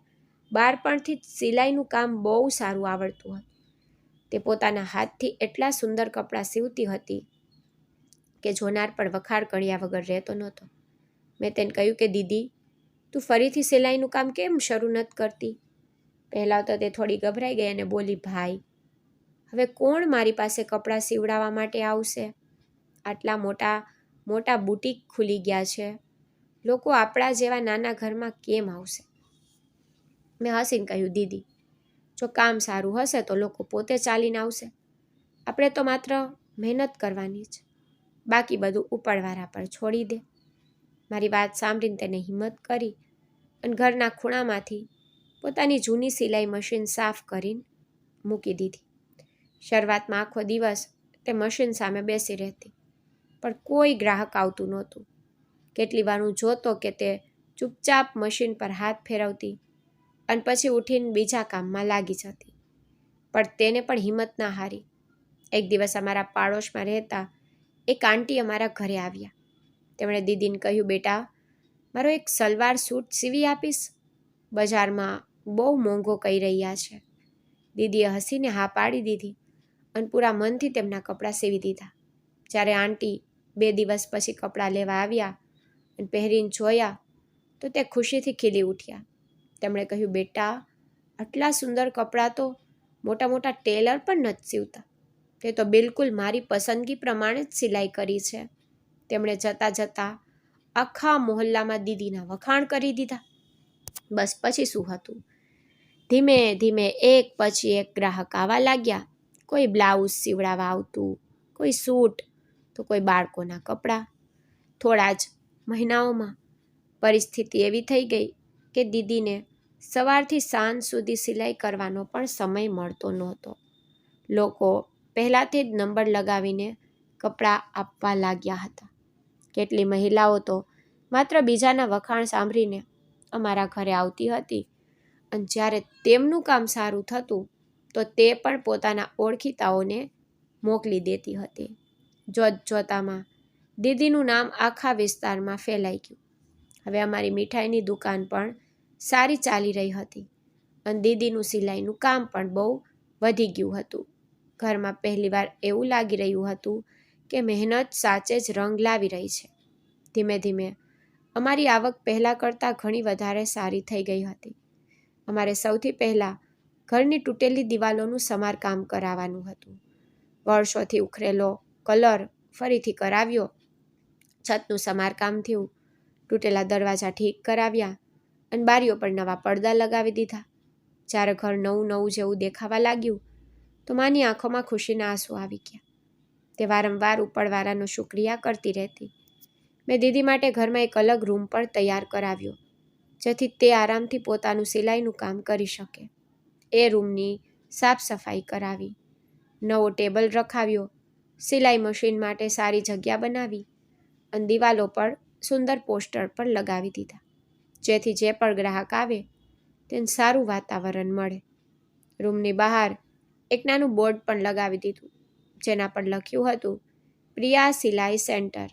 બાળપણથી જ સિલાઈનું કામ બહુ સારું આવડતું હતું. તે પોતાના હાથથી એટલા સુંદર કપડાં સીવતી હતી કે જોનાર પણ વખાણ કર્યા વગર રહેતો નહોતો. મેં તેને કહ્યું કે દીદી, તું ફરીથી સિલાઈનું કામ કેમ શરૂ નથી કરતી? પહેલાં તો તે થોડી ગભરાઈ ગઈ અને બોલી, ભાઈ, હવે કોણ મારી પાસે કપડાં સીવડાવવા માટે આવશે? આટલા મોટા મોટા બુટીક ખુલી ગયા છે, લોકો આપણા જેવા નાના ઘરમાં કેમ આવશે? મેં હસીને કહ્યું, દીદી, જો કામ સારું હશે તો લોકો પોતે ચાલીને આવશે. આપણે તો માત્ર મહેનત કરવાની જ, બાકી બધું ઉપરવાળા પર છોડી દે. મારી વાત સાંભળીને તેને હિંમત કરી અને ઘરના ખૂણામાંથી પોતાની જૂની સિલાઈ મશીન સાફ કરીને મૂકી દીધી. શરૂઆતમાં આખો દિવસ તે મશીન સામે બેસી રહેતી, પણ કોઈ ગ્રાહક આવતું નહોતું. કેટલી વાર હું જોતો કે તે ચૂપચાપ મશીન પર હાથ ફેરવતી અને પછી ઉઠીને બીજા કામમાં લાગી જતી. પણ તેને પણ હિંમત ના હારી. એક દિવસ અમારા પાડોશમાં રહેતા એક આંટી અમારા ઘરે આવ્યા. તેમણે દીદીને કહ્યું, બેટા, મારો એક સલવાર સૂટ સીવી આપીશ? બજારમાં બહુ મોંઘો કહી રહ્યા છે. દીદીએ હસીને હા પાડી દીધી અને પૂરા મનથી તેમના કપડાં સીવી દીધા. જ્યારે આંટી 2 દિવસ પછી કપડાં લેવા આવ્યા અને પહેરીને જોયા તો તે ખુશીથી ખીલી ઉઠ્યા. તેમણે કહ્યું, બેટા, આટલા સુંદર કપડાં તો મોટા મોટા ટેલર પણ નથી સીવતા. તે તો બિલકુલ મારી પસંદગી પ્રમાણે જ સિલાઈ કરી છે. તેમણે જતાં જતાં આખા મોહલ્લામાં દીદીના વખાણ કરી દીધા. બસ પછી શું હતું? ધીમે ધીમે એક પછી એક ગ્રાહક આવવા લાગ્યા. કોઈ બ્લાઉઝ સીવડાવવા આવતું, કોઈ સૂટ, તો કોઈ બાળકોના કપડાં. થોડા જ મહિનાઓમાં પરિસ્થિતિ એવી થઈ ગઈ કે દીદીને સવારથી સાંજ સુધી સિલાઈ કરવાનો પણ સમય મળતો નહોતો. લોકો પહેલાંથી જ નંબર લગાવીને કપડાં આપવા લાગ્યા હતા. કેટલી મહિલાઓ તો માત્ર બીજાના વખાણ સાંભળીને અમારા ઘરે આવતી હતી અને જ્યારે તેમનું કામ સારું થતું તો તે પણ પોતાના ઓળખીતાઓને મોકલી દેતી હતી. જોતજોતામાં દીદીનું નામ આખા વિસ્તારમાં ફેલાઈ ગયું. હવે અમારી મીઠાઈની દુકાન પણ સારી ચાલી રહી હતી અને દીદીનું સિલાઈનું કામ પણ બહુ વધી ગયું હતું. ઘરમાં પહેલીવાર એવું લાગી રહ્યું હતું કે મહેનત સાચે જ રંગ લાવી રહી છે. ધીમે ધીમે અમારી આવક પહેલાં કરતાં ઘણી વધારે સારી થઈ ગઈ હતી. અમારે સૌથી પહેલાં ઘરની તૂટેલી દિવાલોનું સમારકામ કરાવવાનું હતું. વર્ષોથી ઉખરેલો કલર ફરીથી કરાવ્યો, છતનું સમારકામ થયું, તૂટેલા દરવાજા ઠીક કરાવ્યા અને બારીઓ પર નવા પડદા લગાવી દીધા. જ્યારે ઘર નવું નવું જેવું દેખાવા લાગ્યું તો માની આંખોમાં ખુશીના આંસુ આવી ગયા. તે વારંવાર ઉપરવાળાનો શુક્રિયા કરતી રહેતી. મેં દીદી માટે ઘરમાં એક અલગ રૂમ પણ તૈયાર કરાવ્યો, જેથી તે આરામથી પોતાનું સિલાઈનું કામ કરી શકે. એ રૂમની સાફ સફાઈ કરાવી, નવો ટેબલ રખાવ્યો, સિલાઈ મશીન માટે સારી જગ્યા બનાવી અને દિવાલો પર સુંદર પોસ્ટર પણ લગાવી દીધા, જેથી જે પણ ગ્રાહક આવે તેને સારું વાતાવરણ મળે. રૂમની બહાર એક નાનું બોર્ડ પણ લગાવી દીધું, જેના પર લખ્યું હતું પ્રિયા સિલાઈ સેન્ટર.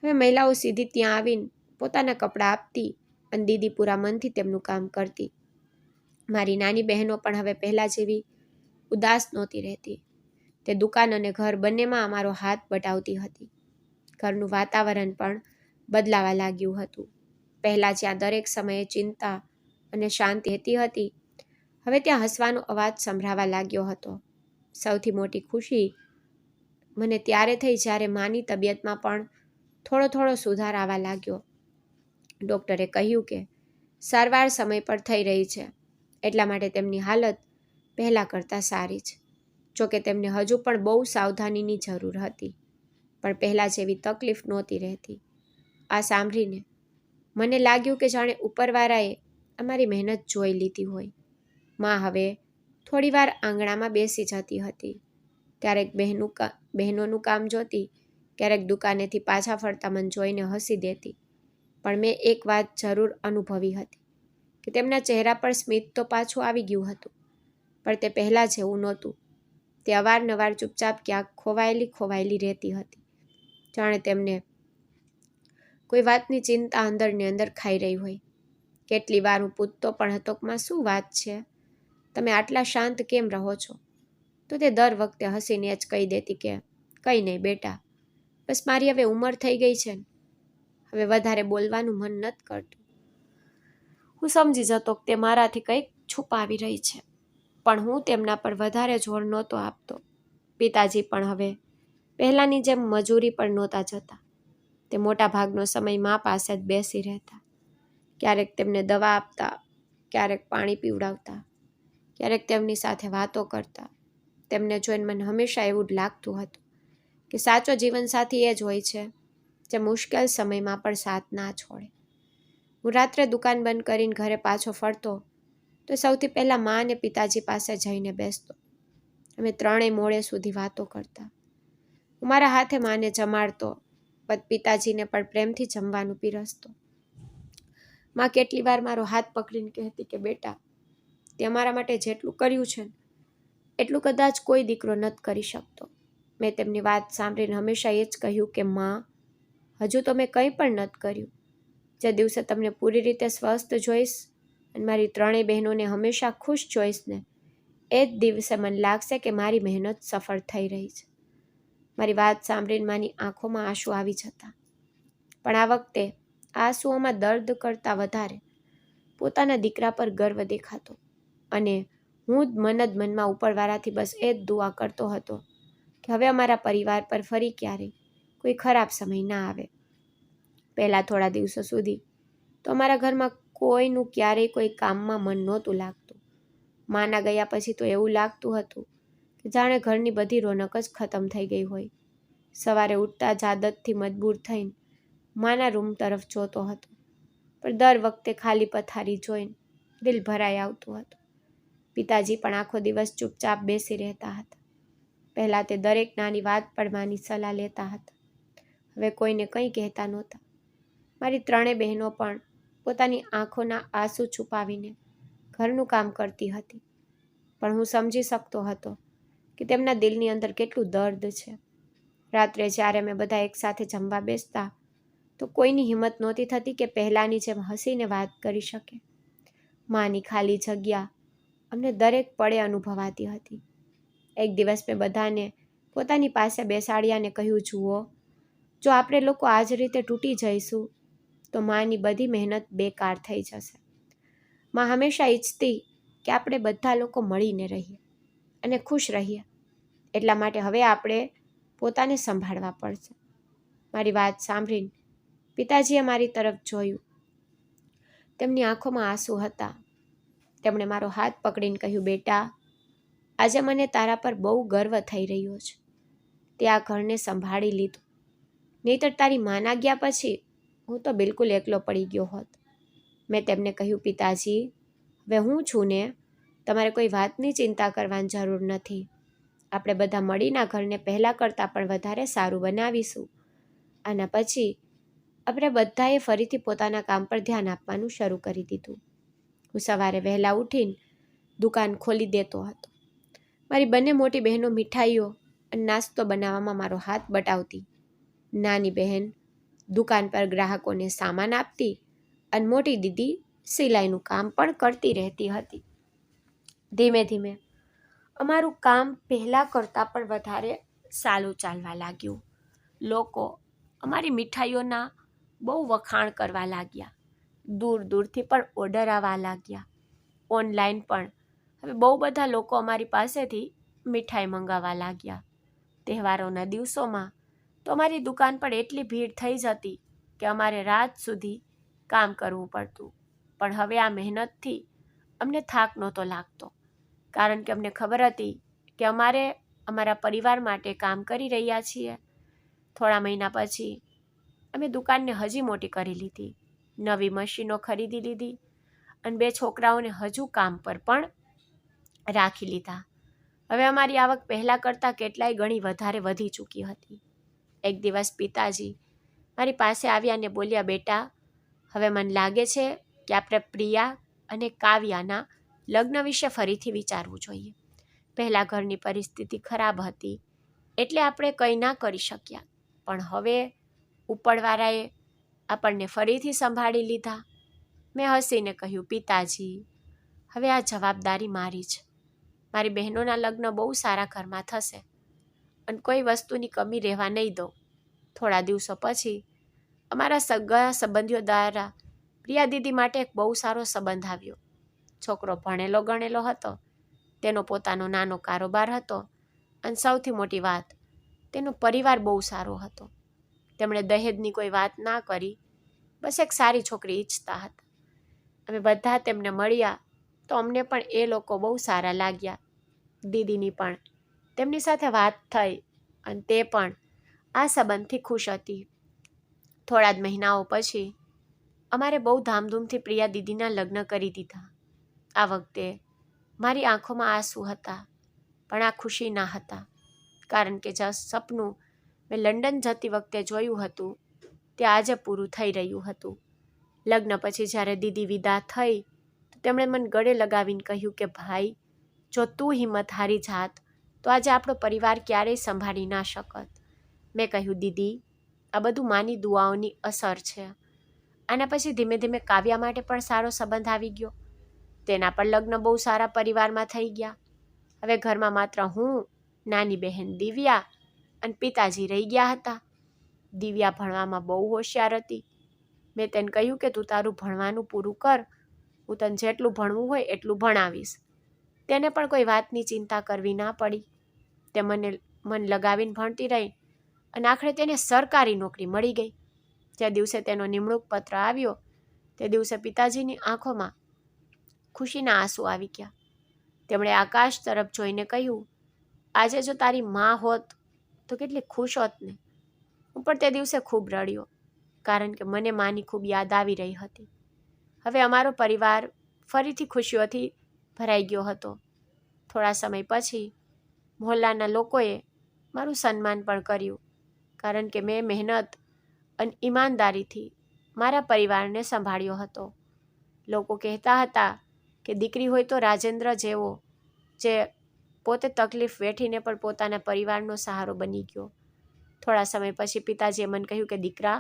હવે મહિલાઓ સીધી ત્યાં આવીને પોતાના કપડાં આપતી અને દીદી પૂરા મનથી તેમનું કામ કરતી. મારી નાની બહેનો પણ હવે પહેલાં જેવી ઉદાસ નહોતી રહેતી. તે દુકાન અને ઘર બંનેમાં અમારો હાથ બટાવતી હતી. ઘરનું વાતાવરણ પણ બદલાવા લાગ્યું હતું. પહેલાં જ્યાં દરેક સમયે ચિંતા અને શાંતિ રહેતી હતી, હવે ત્યાં હસવાનો અવાજ સંભળાવા લાગ્યો હતો. સૌથી મોટી ખુશી મને ત્યારે થઈ જ્યારે માની તબિયતમાં પણ થોડો સુધાર આવવા લાગ્યો. ડૉક્ટરે કહ્યું કે સારવાર સમય પર થઈ રહી છે, એટલા માટે તેમની હાલત પહેલાં કરતાં સારી છે. જોકે તેમને હજુ પણ બહુ સાવધાનીની જરૂર હતી, પણ પહેલાં જેવી તકલીફ નહોતી રહેતી. આ સાંભળીને મને લાગ્યું કે જાણે ઉપરવાળાએ અમારી મહેનત જોઈ લીધી હોય. માં હવે થોડીવાર આંગણામાં બેસી જતી હતી. ક્યારેક બહેનોનું કામ જોતી, ક્યારેક દુકાનેથી પાછા ફરતા મને જોઈને હસી દેતી. પણ મેં એક વાત જરૂર અનુભવી હતી કે તેમના ચહેરા પર સ્મિત તો પાછું આવી ગયું હતું, પણ તે પહેલાં જેવું નહોતું. તે અવારનવાર ચૂપચાપ ક્યાંક ખોવાયેલી રહેતી હતી, જાણે તેમને કોઈ વાતની ચિંતા અંદરને અંદર ખાઈ રહી હોય. કેટલી વાર હું પૂછતો પણ હતો કે માં શું વાત છે, તમે આટલા શાંત કેમ રહો છો? તો તે દર વખતે હસીને જ કહી દેતી કે કંઈ નહીં બેટા, બસ મારી હવે ઉંમર થઈ ગઈ છે ને, હવે વધારે બોલવાનું મન નથી કરતું. હું સમજી જતો કે તે મારાથી કંઈક છુપાવી રહી છે, પણ હું તેમના પર વધારે જોર નહોતો આપતો. પિતાજી પણ હવે પહેલાંની જેમ મજૂરી પર નહોતા જતા. તે મોટા ભાગનો સમય મા પાસે જ બેસી રહેતા. ક્યારેક તેમને દવા આપતા, ક્યારેક પાણી પીવડાવતા, ક્યારેક તેમની સાથે વાતો કરતા. તેમને જોઈને મને હંમેશા એવું જ લાગતું હતું કે સાચો જીવનસાથી એ જ હોય છે જે મુશ્કેલ સમયમાં પણ સાથ ના છોડે. હું રાત્રે દુકાન બંધ કરીને ઘરે પાછો ફરતો તો સૌથી પહેલાં મા અને પિતાજી પાસે જઈને બેસતો. અમે ત્રણેય મોડે સુધી વાતો કરતા. હું મારા હાથે માને જમાડતો, પિતાજીને પણ પ્રેમથી જમવાનું પીરસતો. માં કેટલી વાર મારો હાથ પકડીને કહેતી કે બેટા, તે અમારા માટે જેટલું કર્યું છે ને એટલું કદાચ કોઈ દીકરો નથી કરી શકતો. મેં તેમની વાત સાંભળીને હંમેશા એ જ કહ્યું કે માં, હજુ તો મેં કંઈ પણ નથી કર્યું. જે દિવસે તમને પૂરી રીતે સ્વસ્થ જોઈશ અને મારી ત્રણેય બહેનોને હંમેશા ખુશ જોઈશ ને, એ જ દિવસે મને લાગશે કે મારી મહેનત સફળ થઈ રહી છે. મારી વાત સાંભળીને માની આંખોમાં આંસુ આવી જતા, પણ આ વખતે આંસુઓમાં દર્દ કરતાં વધારે પોતાના દીકરા પર ગર્વ દેખાતો. અને હું જ મનમાં ઉપરવાળાથી બસ એ જ દુઆ કરતો હતો કે હવે અમારા પરિવાર પર ફરી ક્યારેય કોઈ ખરાબ સમય ના આવે. પહેલાં થોડા દિવસો સુધી તો અમારા ઘરમાં કોઈનું ક્યારેય કોઈ કામમાં મન નહોતું લાગતું. માના ગયા પછી તો એવું લાગતું હતું કે જાણે ઘરની બધી રોનક જ ખતમ થઈ ગઈ હોય. સવારે ઉઠતા જ આદતથી મજબૂર થઈને માના રૂમ તરફ જોતો હતો, પણ દર વખતે ખાલી પથારી જોઈને દિલ ભરાઈ આવતું હતું. પિતાજી પણ આખો દિવસ ચૂપચાપ બેસી રહેતા હતા. પહેલાં તે દરેક નાની વાત પર માની સલાહ લેતા હતા, હવે કોઈને કંઈ કહેતા નહોતા. મારી ત્રણેય બહેનો પણ પોતાની આંખોના આંસુ છુપાવીને ઘરનું કામ કરતી હતી, પણ હું સમજી શકતો હતો કે તેમના દિલની અંદર કેટલું દર્દ છે. રાત્રે જ્યારે અમે બધા એકસાથે જમવા બેસતા તો કોઈની હિંમત નહોતી થતી કે પહેલાંની જેમ હસીને વાત કરી શકે. માની ખાલી જગ્યા અમને દરેક પળે અનુભવાતી હતી. એક દિવસ મેં બધાને પોતાની પાસે બેસાડ્યા અને કહ્યું, જુઓ, જો આપણે લોકો આ જ રીતે તૂટી જઈશું તો માની બધી મહેનત બેકાર થઈ જશે. માં હંમેશા ઈચ્છતી કે આપણે બધા લોકો મળીને રહીએ અને ખુશ રહીએ, એટલા માટે હવે આપણે પોતાને સંભાળવા પડશે. મારી વાત સાંભળીને પિતાજીએ મારી તરફ જોયું. તેમની આંખોમાં આંસુ હતા. તેમણે મારો હાથ પકડીને કહ્યું, બેટા, આજે મને તારા પર બહુ ગર્વ થઈ રહ્યો છે. તે આ ઘરને સંભાળી લીધું. નહીંતર તારી માના ગયા પછી હું તો બિલકુલ એકલો પડી ગયો હોત. મેં તેમને કહ્યું, પિતાજી, હવે હું છું ને, તમારે કોઈ વાતની ચિંતા કરવાની જરૂર નથી. આપણે બધા મળીને આ ઘરને પહેલાં કરતાં પણ વધારે સારું બનાવીશું. આના પછી આપણે બધાએ ફરીથી પોતાના કામ પર ધ્યાન આપવાનું શરૂ કરી દીધું. હું સવારે વહેલા ઉઠીને દુકાન ખોલી દેતો હતો. મારી બંને મોટી બહેનો મીઠાઈઓ અને નાસ્તો બનાવવામાં મારો હાથ બટાવતી. નાની બહેન દુકાન પર ગ્રાહકોને સામાન આપતી અને મોટી દીદી સિલાઈનું કામ પણ કરતી રહેતી હતી. ધીમે ધીમે અમારું કામ પહેલાં કરતાં પણ વધારે સારું ચાલવા લાગ્યું. લોકો અમારી મીઠાઈઓના બહુ વખાણ કરવા લાગ્યા. દૂર દૂરથી પણ ઓર્ડર આવવા લાગ્યા. ઓનલાઈન પણ હવે બહુ બધા લોકો અમારી પાસેથી મીઠાઈ મંગાવવા લાગ્યા. તહેવારોના દિવસોમાં તો અમારી દુકાન પર એટલી ભીડ થઈ જતી કે અમારે રાત સુધી કામ કરવું પડતું. પણ હવે આ મહેનતથી અમને થાક નહોતો લાગતો, કારણ કે અમને ખબર હતી કે અમારે અમારા પરિવાર માટે કામ કરી રહ્યા છીએ. થોડા મહિના પછી અમે દુકાનને હજી મોટી કરી લીધી, નવી મશીનો ખરીદી લીધી અને 2 છોકરાઓને હજુ કામ પર પણ રાખી લીધા. હવે અમારી આવક પહેલાં કરતાં કેટલાય ગણી વધારે વધી ચૂકી હતી. એક દિવસ પિતાજી મારી પાસે આવ્યા અને બોલ્યા, બેટા, હવે મને લાગે છે કે આપણે પ્રિયા અને કાવ્યાના લગ્ન વિશે ફરીથી વિચારવું જોઈએ. પહેલાં ઘરની પરિસ્થિતિ ખરાબ હતી એટલે આપણે કંઈ ના કરી શક્યા, પણ હવે ઉપરવાળાએ આપણને ફરીથી સંભાળી લીધા. મેં હસીને કહ્યું, પિતાજી, હવે આ જવાબદારી મારી છે. મારી બહેનોના લગ્ન બહુ સારા ઘરમાં થશે અને કોઈ વસ્તુની કમી રહેવા નહીં દો. થોડા દિવસો પછી અમારા સગા સંબંધીઓ દ્વારા પ્રિયા દીદી માટે એક બહુ સારો સંબંધ આવ્યો. છોકરો ભણેલો ગણેલો હતો, તેનો પોતાનો નાનો કારોબાર હતો અને સૌથી મોટી વાત, તેનો પરિવાર બહુ સારો હતો. તેમણે દહેજની કોઈ વાત ના કરી, બસ એક સારી છોકરી ઈચ્છતા હતા. અમે બધા તેમને મળ્યા તો અમને પણ એ લોકો બહુ સારા લાગ્યા. દીદીની પણ તેમની સાથે વાત થઈ અને તે પણ આ સંબંધથી ખુશ હતી. થોડા જ મહિનાઓ પછી અમારે બહુ ધામધૂમથી પ્રિયા દીદીના લગ્ન કરી દીધા. આ વખતે મારી આંખોમાં આંસુ હતા, પણ આ ખુશી ના હતા, કારણ કે જે સપનું મેં લંડન જતી વખતે જોયું હતું તે આજે પૂરું થઈ રહ્યું હતું. લગ્ન પછી જ્યારે દીદી વિદા થઈ તો તેમણે મને ગળે લગાવીને કહ્યું કે ભાઈ, જો તું હિંમત હારી જાત તો આજે આપણો પરિવાર ક્યારેય સંભાળી ના શકત. મેં કહ્યું, દીદી, આ બધું માની દુઆઓની અસર છે. આના પછી ધીમે ધીમે કાવ્યા માટે પણ સારો સંબંધ આવી ગયો. તેના પણ લગ્ન બહુ સારા પરિવારમાં થઈ ગયા. હવે ઘરમાં માત્ર હું, નાની બહેન દિવ્યા અને પિતાજી રહી ગયા હતા. દિવ્યા ભણવામાં બહુ હોશિયાર હતી. મેં તેને કહ્યું કે તું તારું ભણવાનું પૂરું કર, હું તને જેટલું ભણવું હોય એટલું ભણાવીશ. તેને પણ કોઈ વાતની ચિંતા કરવી ના પડી. તે મન લગાવીને ભણતી રહી અને આખરે તેને સરકારી નોકરી મળી ગઈ. જે દિવસે તેનો નિમણૂક પત્ર આવ્યો તે દિવસે પિતાજીની આંખોમાં ખુશીના આંસુ આવી ગયા. તેમણે આકાશ તરફ જોઈને કહ્યું, આજે જો તારી માં હોત તો કેટલી ખુશ હોત ને. હું પણ તે દિવસે ખૂબ રડ્યો, કારણ કે મને માની ખૂબ યાદ આવી રહી હતી. હવે અમારો પરિવાર ફરીથી ખુશીઓથી ભરાઈ ગયો હતો. થોડા સમય પછી મોહલ્લાના લોકોએ મારું સન્માન પણ કર્યું, કારણ કે મેં મહેનત અને ઈમાનદારીથી મારા પરિવારને સંભાળ્યો હતો. લોકો કહેતા હતા કે દીકરી હોય તો રાજેન્દ્ર જેવો, જે પોતે તકલીફ વેઠીને પણ પોતાના પરિવારનો સહારો બની ગયો. થોડા સમય પછી પિતાજીએ મને કહ્યું કે દીકરા,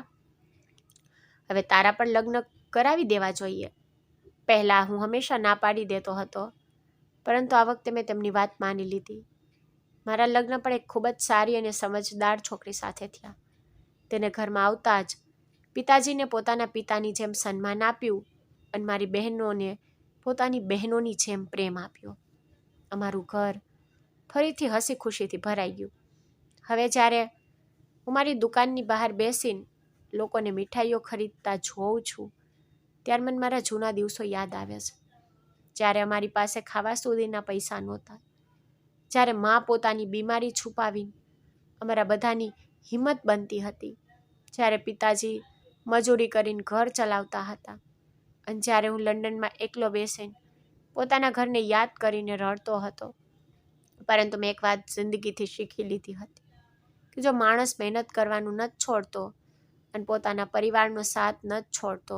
હવે તારા પણ લગ્ન કરાવી દેવા જોઈએ. પહેલાં હું હંમેશા ના પાડી દેતો હતો, પરંતુ આ વખતે મેં તેમની વાત માની લીધી. મારા લગ્ન પણ એક ખૂબ જ સારી અને સમજદાર છોકરી સાથે થયા. તેને ઘરમાં આવતા જ પિતાજીને પોતાના પિતાની જેમ સન્માન આપ્યું અને મારી બહેનોને પોતાની બહેનોની જેમ પ્રેમ આપ્યો. અમારું ઘર ફરીથી હસી ખુશીથી ભરાઈ ગયું. હવે જ્યારે હું મારી દુકાનની બહાર બેસીને લોકોને મીઠાઈઓ ખરીદતા જોઉં છું, ત્યારે મને મારા જૂના દિવસો યાદ આવે છે. જ્યારે અમારી પાસે ખાવા સુધીના પૈસા નહોતા, જ્યારે મા પોતાની બીમારી છુપાવીને અમારા બધાની હિંમત બનતી હતી. જ્યારે પિતાજી મજૂરી કરીને ઘર ચલાવતા હતા અને જ્યારે હું લંડનમાં એકલો બેસીને પોતાના ઘરને યાદ કરીને રડતો હતો. પરંતુ મેં એક વાત જિંદગીથી શીખી લીધી હતી કે જો માણસ મહેનત કરવાનું નથી છોડતો અને પોતાના પરિવારનો સાથ નથી છોડતો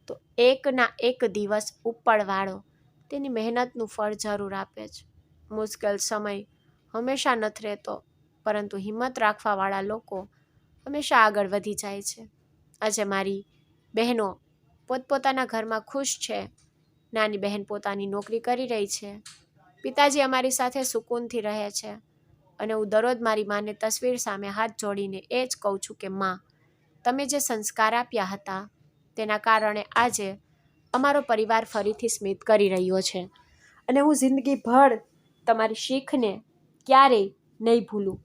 તો એકના એક દિવસ ઉપરવાળો તેની મહેનતનું ફળ જરૂર આપે છે. મુશ્કેલ સમય હંમેશા નથી રહેતો, પરંતુ હિંમત રાખવાવાળા લોકો હંમેશા આગળ વધી જાય છે. આજે મારી બહેનો પોતપોતાના ઘરમાં ખુશ છે. નાની બહેન પોતાની નોકરી કરી રહી છે. પિતાજી અમારી સાથે સુકૂનથી રહે છે અને હું દરરોજ મારી માને તસવીર સામે હાથ જોડીને એ જ કહું છું કે માં, તમે જે સંસ્કાર આપ્યા હતા તેના કારણે આજે અમારો પરિવાર ફરીથી સ્મિત કરી રહ્યો છે અને હું જિંદગીભર તમારી શીખને ક્યારેય નહીં ભૂલું.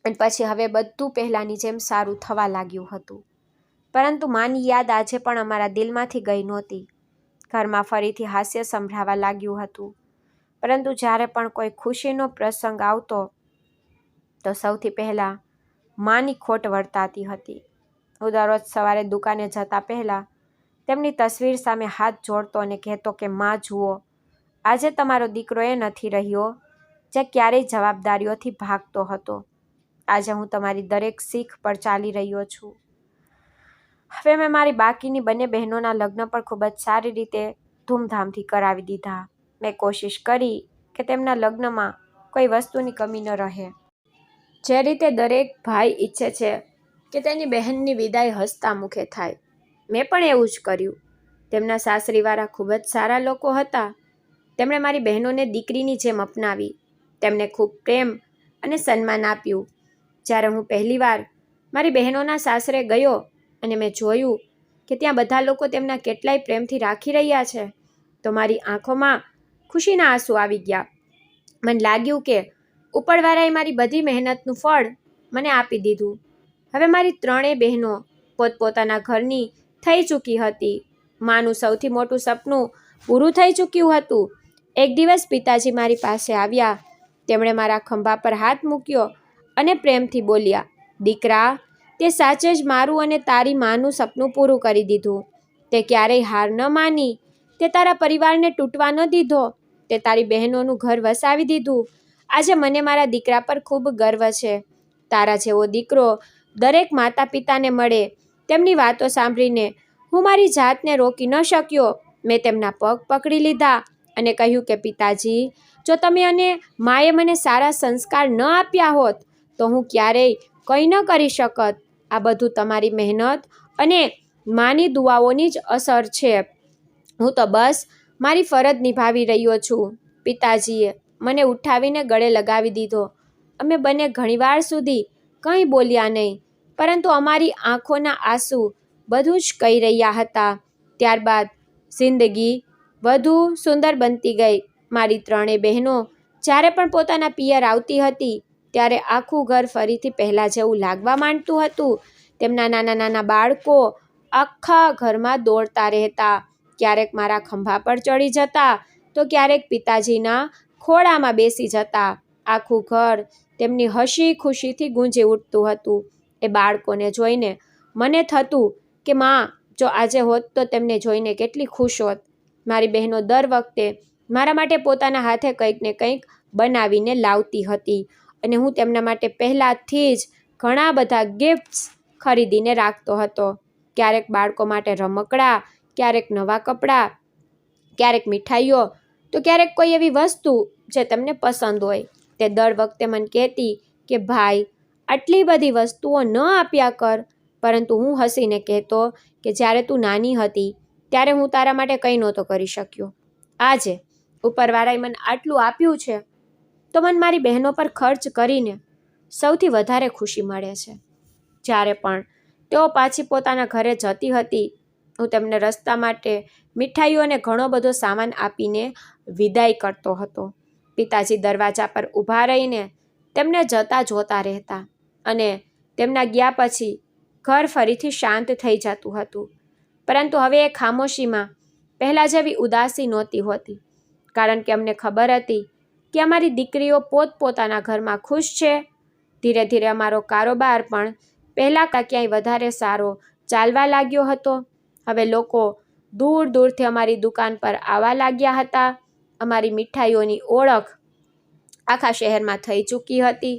અને પછી હવે બધું પહેલાંની જેમ સારું થવા લાગ્યું હતું. પરંતુ માની યાદ આજે પણ અમારા દિલમાંથી ગઈ નહોતી. ઘરમાં ફરીથી હાસ્ય સંભળાવા લાગ્યું હતું. પરંતુ જ્યારે પણ કોઈ ખુશીનો પ્રસંગ આવતો તો સૌથી પહેલાં માની ખોટ વર્તાતી હતી. હું દરરોજ સવારે દુકાને જતા પહેલાં તેમની તસવીર સામે હાથ જોડતો અને કહેતો કે માં જુઓ, આજે તમારો દીકરો એ નથી રહ્યો જે ક્યારેય જવાબદારીઓથી ભાગતો હતો. આજે હું તમારી દરેક શીખ પર ચાલી રહ્યો છું. હવે મેં મારી બાકીની બંને બહેનોના લગ્ન પણ ખૂબ જ સારી રીતે ધૂમધામથી કરાવી દીધા. મેં કોશિશ કરી કે તેમના લગ્નમાં કોઈ વસ્તુની કમી ન રહે. જે રીતે દરેક ભાઈ ઈચ્છે છે કે તેની બહેનની વિદાય હસતા મુખે થાય, મેં પણ એવું જ કર્યું. તેમના સાસરીવાળા ખૂબ જ સારા લોકો હતા. તેમણે મારી બહેનોને દીકરીની જેમ અપનાવી. તેમને ખૂબ પ્રેમ અને સન્માન આપ્યું. જ્યારે હું પહેલીવાર મારી બહેનોના સાસરે ગયો અને મેં જોયું કે ત્યાં બધા લોકો તેમના કેટલાય પ્રેમથી રાખી રહ્યા છે તો મારી આંખોમાં ખુશીના આંસુ આવી ગયા. મને લાગ્યું કે ઉપરવાળાએ મારી બધી મહેનતનું ફળ મને આપી દીધું. હવે મારી ત્રણેય બહેનો પોતપોતાના ઘરની થઈ ચૂકી હતી. માનું સૌથી મોટું સપનું પૂરું થઈ ચૂક્યું હતું. એક દિવસ પિતાજી મારી પાસે આવ્યા. તેમણે મારા ખંભા પર હાથ મૂક્યો અને પ્રેમથી બોલ્યા, દીકરા, તે સાચે જ મારું અને તારી માનું સપનું પૂરું કરી દીધું. તે ક્યારેય હાર ન માની. તે તારા પરિવારને તૂટવા ન દીધો. તે તારી બહેનોનું ઘર વસાવી દીધું. આજે મને મારા દીકરા પર ખૂબ ગર્વ છે. તારા જેવો દીકરો દરેક માતા પિતાને મળે. તેમની વાતો સાંભળીને હું મારી જાતને રોકી ન શક્યો. મેં તેમના પગ પકડી લીધા અને કહ્યું કે પિતાજી, જો તમે અને માએ મને સારા સંસ્કાર ન આપ્યા હોત તો હું ક્યારેય કંઈ ન કરી શકત. આ બધું તમારી મહેનત અને માની દુઆઓની જ અસર છે. હું તો બસ મારી ફરજ નિભાવી રહ્યો છું. પિતાજીએ મને ઉઠાવીને ગળે લગાવી દીધો. અમે બંને ઘણીવાર સુધી કંઈ બોલ્યા નહીં, પરંતુ અમારી આંખોના આંસુ બધું જ કહી રહ્યા હતા. ત્યારબાદ જિંદગી વધુ સુંદર બનતી ગઈ. મારી ત્રણેય બહેનો જ્યારે પણ પોતાના પિયર આવતી હતી ત્યારે આખું ઘર ફરીથી પહેલાં જેવું લાગવા માંડતું હતું. તેમના નાના નાના બાળકો આખા ઘરમાં દોડતા રહેતા. ક્યારેક મારા ખંભા પર ચડી જતા તો ક્યારેક પિતાજીના ખોળામાં બેસી જતા. આખું ઘર તેમની હસી ખુશીથી ગુંજી ઉઠતું હતું. એ બાળકોને જોઈને મને થતું કે માં જો આજે હોત તો તેમને જોઈને કેટલી ખુશ હોત. મારી બહેનો દર વખતે મારા માટે પોતાના હાથે કંઈક ને કંઈક બનાવીને લાવતી હતી અને હું તેમના માટે પહેલાંથી જ ઘણા બધા ગિફ્ટ્સ ખરીદીને રાખતો હતો. ક્યારેક બાળકો માટે રમકડાં, ક્યારેક નવા કપડાં, ક્યારેક મીઠાઈઓ, તો ક્યારેક કોઈ એવી વસ્તુ જે તમને પસંદ હોય. તે દર વખતે મને કહેતી કે ભાઈ, આટલી બધી વસ્તુઓ ન આપ્યા કર. પરંતુ હું હસીને કહેતો કે જ્યારે તું નાની હતી ત્યારે હું તારા માટે કંઈ નહોતો કરી શક્યો. આજે ઉપરવાળાએ મને આટલું આપ્યું છે તો મને મારી બહેનો પર ખર્ચ કરીને સૌથી વધારે ખુશી મળે છે. જ્યારે પણ તેઓ પાછી પોતાના ઘરે જતી હતી હું તેમને રસ્તા માટે મીઠાઈઓ અને ઘણો બધો સામાન આપીને વિદાય કરતો હતો. પિતાજી દરવાજા પર ઊભા રહીને તેમને જતા જોતા રહેતા અને તેમના ગયા પછી ઘર ફરીથી શાંત થઈ જતું હતું. પરંતુ હવે એ ખામોશીમાં પહેલાં જેવી ઉદાસી નહોતી હોતી, કારણ કે અમને ખબર હતી કે અમારી દીકરીઓ પોતપોતાના ઘરમાં ખુશ છે. ધીરે ધીરે અમારો કારોબાર પણ પહેલાં ક્યાંય વધારે સારો ચાલવા લાગ્યો હતો. હવે લોકો દૂર દૂરથી અમારી દુકાન પર આવવા લાગ્યા હતા. અમારી મીઠાઈઓની ઓળખ આખા શહેરમાં થઈ ચૂકી હતી.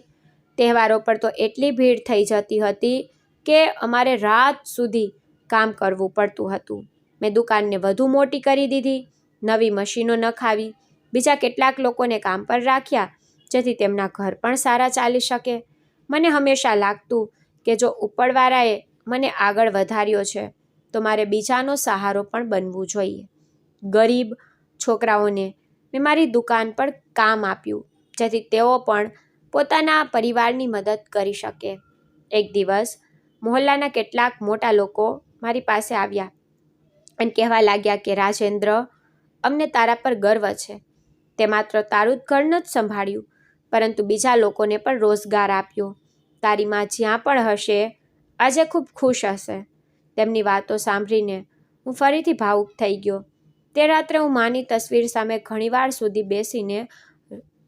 તહેવારો પર તો એટલી ભીડ થઈ જતી હતી કે અમારે રાત સુધી કામ કરવું પડતું હતું. મેં દુકાનને વધુ મોટી કરી દીધી, નવી મશીનો નખાવી, બીજા કેટલાક લોકોને કામ પર રાખ્યા જેથી તેમના ઘર પણ સારા ચાલી શકે. મને હંમેશા લાગતું કે જો ઉપરવાળાએ મને આગળ વધાર્યો છે તો મારે બીજાનો સહારો પણ બનવું જોઈએ. ગરીબ છોકરાઓને મેં મારી દુકાન પર કામ આપ્યું જેથી તેઓ પણ પોતાના પરિવારની મદદ કરી શકે. એક દિવસ મહોલ્લાના કેટલાક મોટા લોકો મારી પાસે આવ્યા અને કહેવા લાગ્યા કે રાજેન્દ્ર, અમને તારા પર ગર્વ છે. તે માત્ર તારું જ ઘર નથી સંભાળ્યું પરંતુ બીજા લોકોને પણ રોજગાર આપ્યો. તારી માં જ્યાં પણ હશે આજે ખૂબ ખુશ હશે. તેમની વાતો સાંભળીને હું ફરીથી ભાવુક થઈ ગયો. તે રાત્રે હું માની તસવીર સામે ઘણીવાર સુધી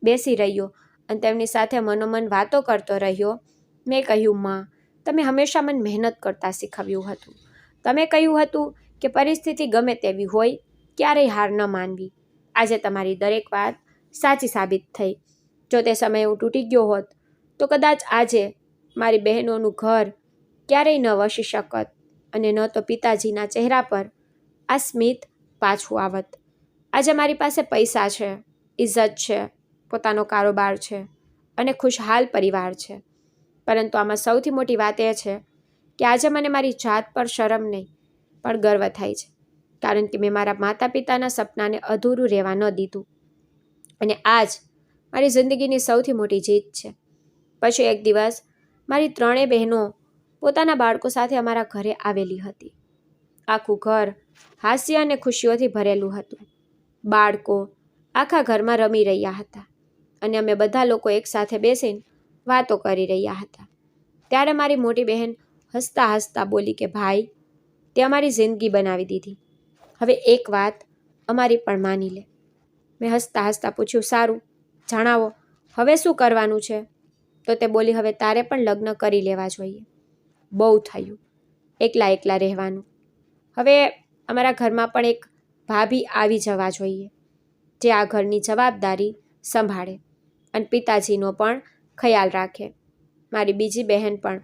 બેસી રહ્યો અને તેમની સાથે મનોમન વાતો કરતો રહ્યો. મેં કહ્યું, માં, તમે હંમેશા મને મહેનત કરતા શીખવ્યું હતું. તમે કહ્યું હતું કે પરિસ્થિતિ ગમે તેવી હોય ક્યારેય હાર ન માનવી. આજે તમારી દરેક વાત સાચી સાબિત થઈ. જો તે સમયે હું તૂટી ગયો હોત તો કદાચ આજે મારી બહેનોનું ઘર ક્યારેય ન વસી શકત અને ન તો પિતાજીના ચહેરા પર આ સ્મિત પાછું આવત. આજે મારી પાસે પૈસા છે, ઇજ્જત છે, પોતાનો કારોબાર છે અને ખુશહાલ પરિવાર છે. પરંતુ આમાં સૌથી મોટી વાત એ છે કે આજે મને મારી જાત પર શરમ નહીં પણ ગર્વ થાય છે, કારણ કે મેં મારા માતા પિતાના સપનાને અધૂરું રહેવા ન દીધું. અને આજ મારી જિંદગીની સૌથી મોટી જીત છે. પછી એક દિવસ મારી ત્રણેય બહેનો પોતાના બાળકો સાથે અમારા ઘરે આવેલી હતી. આખું ઘર હાસ્ય અને ખુશીઓથી ભરેલું હતું. બાળકો આખા ઘરમાં રમી રહ્યા હતા અને અમે બધા લોકો એકસાથે બેસીને વાતો કરી રહ્યા હતા. ત્યારે મારી મોટી બહેન હસતા હસતા બોલી કે ભાઈ, તે અમારી જિંદગી બનાવી દીધી. હવે એક વાત અમારી પણ માની લે. મેં હસતા હસતા પૂછ્યું, સારું, જણાવો હવે શું કરવાનું છે? તો તે બોલી, હવે તારે પણ લગ્ન કરી લેવા જોઈએ. બહુ થયું એકલા એકલા રહેવાનું. હવે અમારા ઘરમાં પણ એક ભાભી આવી જવા જોઈએ જે આ ઘરની જવાબદારી સંભાળે અને પિતાજીનો પણ ખ્યાલ રાખે. મારી બીજી બહેન પણ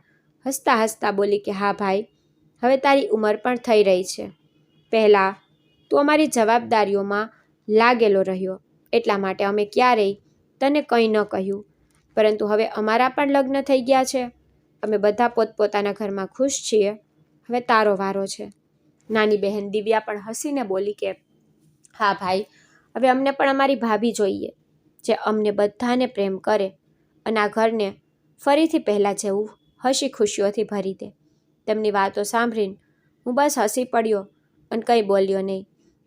હસતા હસતા બોલી કે હા ભાઈ, હવે તારી ઉંમર પણ થઈ રહી છે. પહેલાં તું અમારી જવાબદારીઓમાં લાગેલો રહ્યો એટલા માટે અમે ક્યારેય તને કંઈ ન કહ્યું, પરંતુ હવે અમારા પણ લગ્ન થઈ ગયા છે. અમે બધા પોતપોતાના ઘરમાં ખુશ છીએ. હવે તારો વારો છે. નાની બહેન દિવ્યા પણ હસીને બોલી કે હા ભાઈ, હવે અમને પણ અમારી ભાભી જોઈએ જે અમને બધાને પ્રેમ કરે અને આ ઘરને ફરીથી પહેલાં જેવું હસી ખુશીઓથી ભરી દે. તેમની વાતો સાંભળીને હું બસ હસી પડ્યો અને કંઈ બોલ્યો નહીં.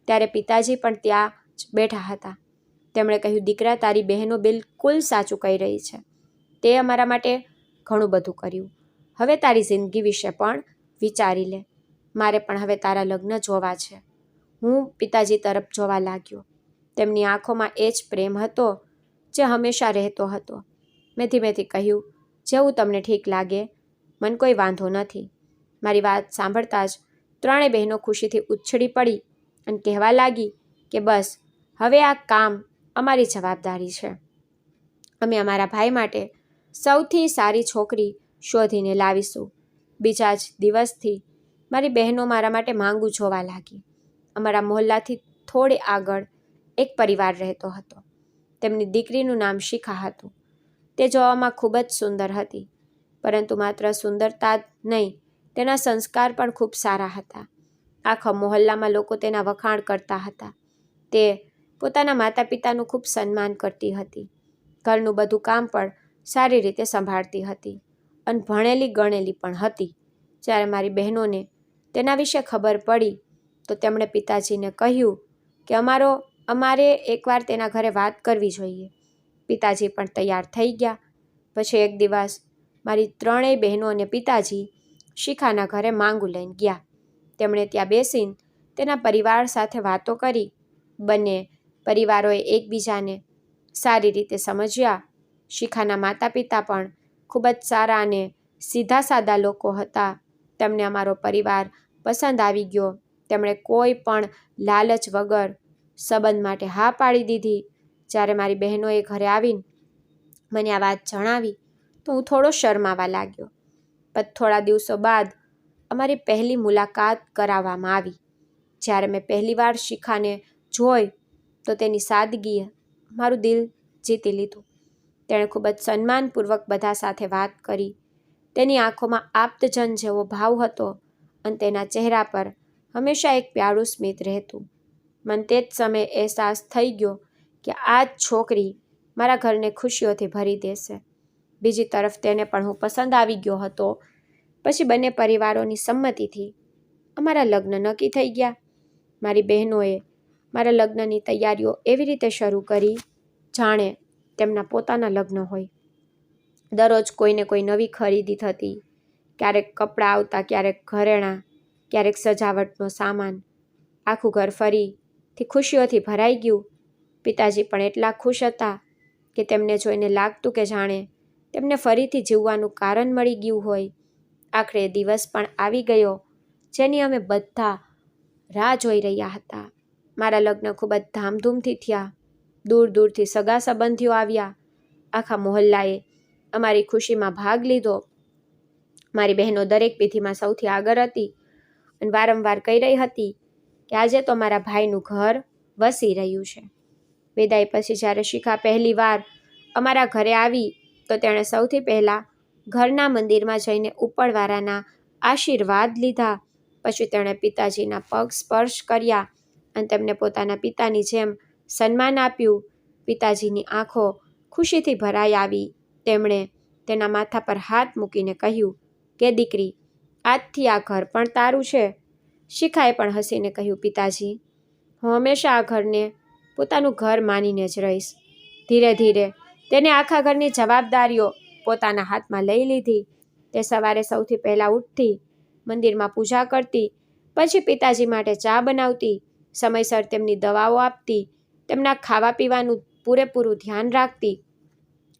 ત્યારે પિતાજી પણ ત્યાં જ બેઠા હતા. તેમણે કહ્યું, દીકરા, તારી બહેનો બિલકુલ સાચું કહી રહી છે. તે અમારા માટે ઘણું બધું કર્યું. હવે તારી જિંદગી વિશે પણ વિચારી લે. મારે પણ હવે તારા લગ્ન જોવા છે. હું પિતાજી તરફ જોવા લાગ્યો. તેમની આંખોમાં એ જ પ્રેમ હતો જે હંમેશા રહેતો હતો. મેં ધીમેથી કહ્યું, જેવું તમને ઠીક લાગે, મને કોઈ વાંધો નથી. મારી વાત સાંભળતા જ ત્રણેય બહેનો ખુશીથી ઉછળી પડી અને કહેવા લાગી કે બસ હવે આ કામ અમારી જવાબદારી છે. અમે અમારા ભાઈ માટે સૌથી સારી છોકરી શોધીને લાવીશું. બીજા જ દિવસથી મારી બહેનો મારા માટે માંગુ જોવા લાગી. અમારા મહોલ્લાથી થોડે આગળ એક પરિવાર રહેતો હતો. તેમની દીકરીનું નામ શિખા હતું. તે જોવામાં ખૂબ જ સુંદર હતી, પરંતુ માત્ર સુંદરતા જ નહીં, તેના સંસ્કાર પણ ખૂબ સારા હતા. આખા મહોલ્લામાં લોકો તેના વખાણ કરતા હતા. તે પોતાના માતા પિતાનું ખૂબ સન્માન કરતી હતી. ઘરનું બધું કામ પણ સારી રીતે સંભાળતી હતી અને ભણેલી ગણેલી પણ હતી. જ્યારે મારી બહેનોને તેના વિશે ખબર પડી તો તેમણે પિતાજીને કહ્યું કે અમારે એકવાર તેના ઘરે વાત કરવી જોઈએ. પિતાજી પણ તૈયાર થઈ ગયા. પછી એક દિવસ મારી ત્રણેય બહેનો અને પિતાજી શિખાના ઘરે માંગુ લઈને ગયા. તેમણે ત્યાં બેસીને તેના પરિવાર સાથે વાતો કરી. બંને પરિવારોએ એકબીજાને સારી રીતે સમજ્યા. શિખાના માતા પિતા પણ ખૂબ જ સારા અને સીધા સાદા લોકો હતા. તેમને અમારો પરિવાર પસંદ આવી ગયો. તેમણે કોઈ પણ લાલચ વગર સંબંધ માટે હા પાડી દીધી. જ્યારે મારી બહેનોએ ઘરે આવીને મને આ વાત જણાવી તો હું થોડો શરમાવા લાગ્યો. પણ થોડા દિવસો બાદ અમારી પહેલી મુલાકાત કરાવવામાં આવી. જ્યારે મેં પહેલીવાર શિખાને જોઈ તો તેની સાદગીએ મારું દિલ જીતી લીધું. તેણે ખૂબ જ સન્માનપૂર્વક બધા સાથે વાત કરી. તેની આંખોમાં આપ્તજન જેવો ભાવ હતો અને તેના ચહેરા પર હંમેશા એક પ્યારું સ્મિત રહેતું. મને તે જ સમયે અહેસાસ થઈ ગયો કે આ જ છોકરી મારા ઘરને ખુશીઓથી ભરી દેશે. બીજી તરફ તેને પણ હું પસંદ આવી ગયો હતો. પછી બંને પરિવારોની સંમતિથી અમારા લગ્ન નક્કી થઈ ગયા. મારી બહેનોએ મારા લગ્નની તૈયારીઓ એવી રીતે શરૂ કરી જાણે તેમના પોતાના લગ્ન હોય. દરરોજ કોઈને કોઈ નવી ખરીદી થતી. ક્યારેક કપડાં આવતા, ક્યારેક ઘરેણાં, ક્યારેક સજાવટનો સામાન. આખું ઘર ફરીથી ખુશીઓથી ભરાઈ ગયું. પિતાજી પણ એટલા ખુશ હતા કે તેમને જોઈને લાગતું કે જાણે તેમને ફરીથી જીવવાનું કારણ મળી ગયું હોય. આખરે દિવસ પણ આવી ગયો જેની અમે બધા રાહ જોઈ રહ્યા હતા. મારા લગ્ન ખૂબ જ ધામધૂમથી થયા. દૂર દૂરથી સગા સંબંધીઓ આવ્યા. આખા મોહલ્લાએ અમારી ખુશીમાં ભાગ લીધો. મારી બહેનો દરેક વિધિમાં સૌથી આગળ હતી અને વારંવાર કહી રહી હતી કે આજે તો મારા ભાઈનું ઘર વસી રહ્યું છે. વિદાય પછી જ્યારે શિખા પહેલીવાર અમારા ઘરે આવી તો તેણે સૌથી પહેલાં ઘરના મંદિરમાં જઈને ઉપરવાળાના આશીર્વાદ લીધા. પછી તેણે પિતાજીના પગ સ્પર્શ કર્યા અને તેમને પોતાના પિતાની જેમ સન્માન આપ્યું. પિતાજીની આંખો ખુશીથી ભરાઈ આવી. તેમણે તેના માથા પર હાથ મૂકીને કહ્યું કે દીકરી, આજથી આ ઘર પણ તારું છે. શિખાએ પણ હસીને કહ્યું, પિતાજી, હું હંમેશા આ ઘરને પોતાનું ઘર માનીને જ રહીશ. ધીરે ધીરે તેને આખા ઘરની જવાબદારીઓ પોતાના હાથમાં લઈ લીધી. તે સવારે સૌથી પહેલાં ઉઠતી, મંદિરમાં પૂજા કરતી, પછી પિતાજી માટે ચા બનાવતી, સમયસર તેમની દવાઓ આપતી, તેમના ખાવા પીવાનું પૂરેપૂરું ધ્યાન રાખતી.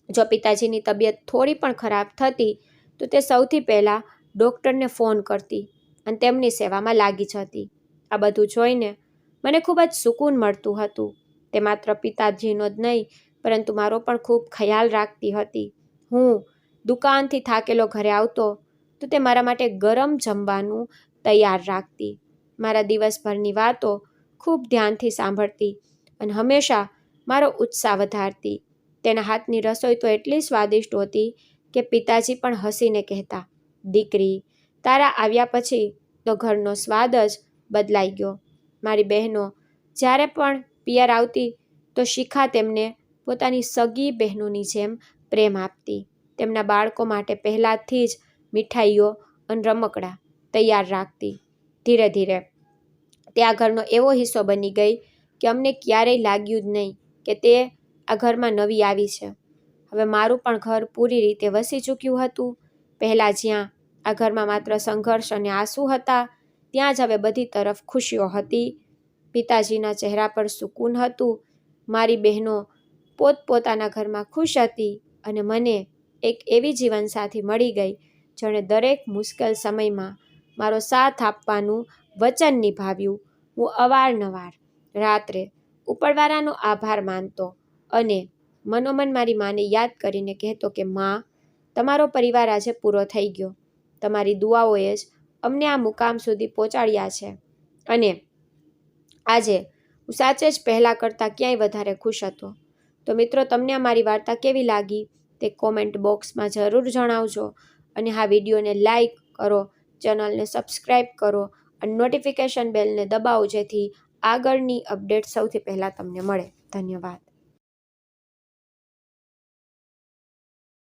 જો પિતાજીની તબિયત થોડી પણ ખરાબ થતી તો તે સૌથી પહેલાં ડૉક્ટરને ફોન કરતી અને તેમની સેવામાં લાગી જતી. આ બધું જોઈને મને ખૂબ જ સુકૂન મળતું હતું. તે માત્ર પિતાજીનો જ નહીં પરંતુ મારો પણ ખૂબ ખ્યાલ રાખતી હતી. હું દુકાનથી થાકેલો ઘરે આવતો તો તે મારા માટે ગરમ જમવાનું તૈયાર રાખતી. મારા દિવસભરની વાતો ખૂબ ધ્યાનથી સાંભળતી અને હંમેશા મારો ઉત્સાહ વધારતી. તેના હાથની રસોઈ તો એટલી સ્વાદિષ્ટ હોતી કે પિતાજી પણ હસીને કહેતા, દીકરી, તારા આવ્યા પછી તો ઘરનો સ્વાદ જ બદલાઈ ગયો. મારી બહેનો જ્યારે પણ પિયર આવતી તો શિખા તેમને પોતાની સગી બહેનોની જેમ પ્રેમ આપતી. તેમના બાળકો માટે પહેલાંથી જ મીઠાઈઓ અને રમકડાં તૈયાર રાખતી. ધીરે ધીરે તે આ ઘરનો એવો હિસ્સો બની ગઈ કે અમને ક્યારેય લાગ્યું જ નહીં કે તે આ ઘરમાં નવી આવી છે. હવે મારું પણ ઘર પૂરી રીતે વસી ચૂક્યું હતું. પહેલાં જ્યાં આ ઘરમાં માત્ર સંઘર્ષ અને આંસુ હતા, ત્યાં જ હવે બધી તરફ ખુશીઓ હતી. પિતાજીના ચહેરા પર સુકૂન હતું. મારી બહેનો પોતપોતાના ઘરમાં ખુશ હતી અને મને એક એવી જીવનસાથી મળી ગઈ જેણે દરેક મુશ્કેલ સમયમાં મારો સાથ આપવાનું વચન નિભાવ્યું. હું અવારનવાર રાત્રે ઉપરવાળાનો આભાર માનતો અને મનોમન મારી માને યાદ કરીને કહેતો કે માં, તમારો પરિવાર આજે પૂરો થઈ ગયો. તમારી દુઆઓએ જ અમને આ મુકામ સુધી પહોંચાડ્યા છે અને આજે હું સાચે જ પહેલાં કરતાં ક્યાંય વધારે ખુશ હતો. તો મિત્રો, તમને અમારી વાર્તા કેવી લાગી તે કોમેન્ટ બોક્સમાં જરૂર જણાવજો અને આ વિડીયોને લાઈક કરો, ચેનલને સબસ્ક્રાઈબ કરો અને નોટિફિકેશન બેલને દબાવો જેથી આગળની અપડેટ સૌથી પહેલાં તમને મળે. ધન્યવાદ.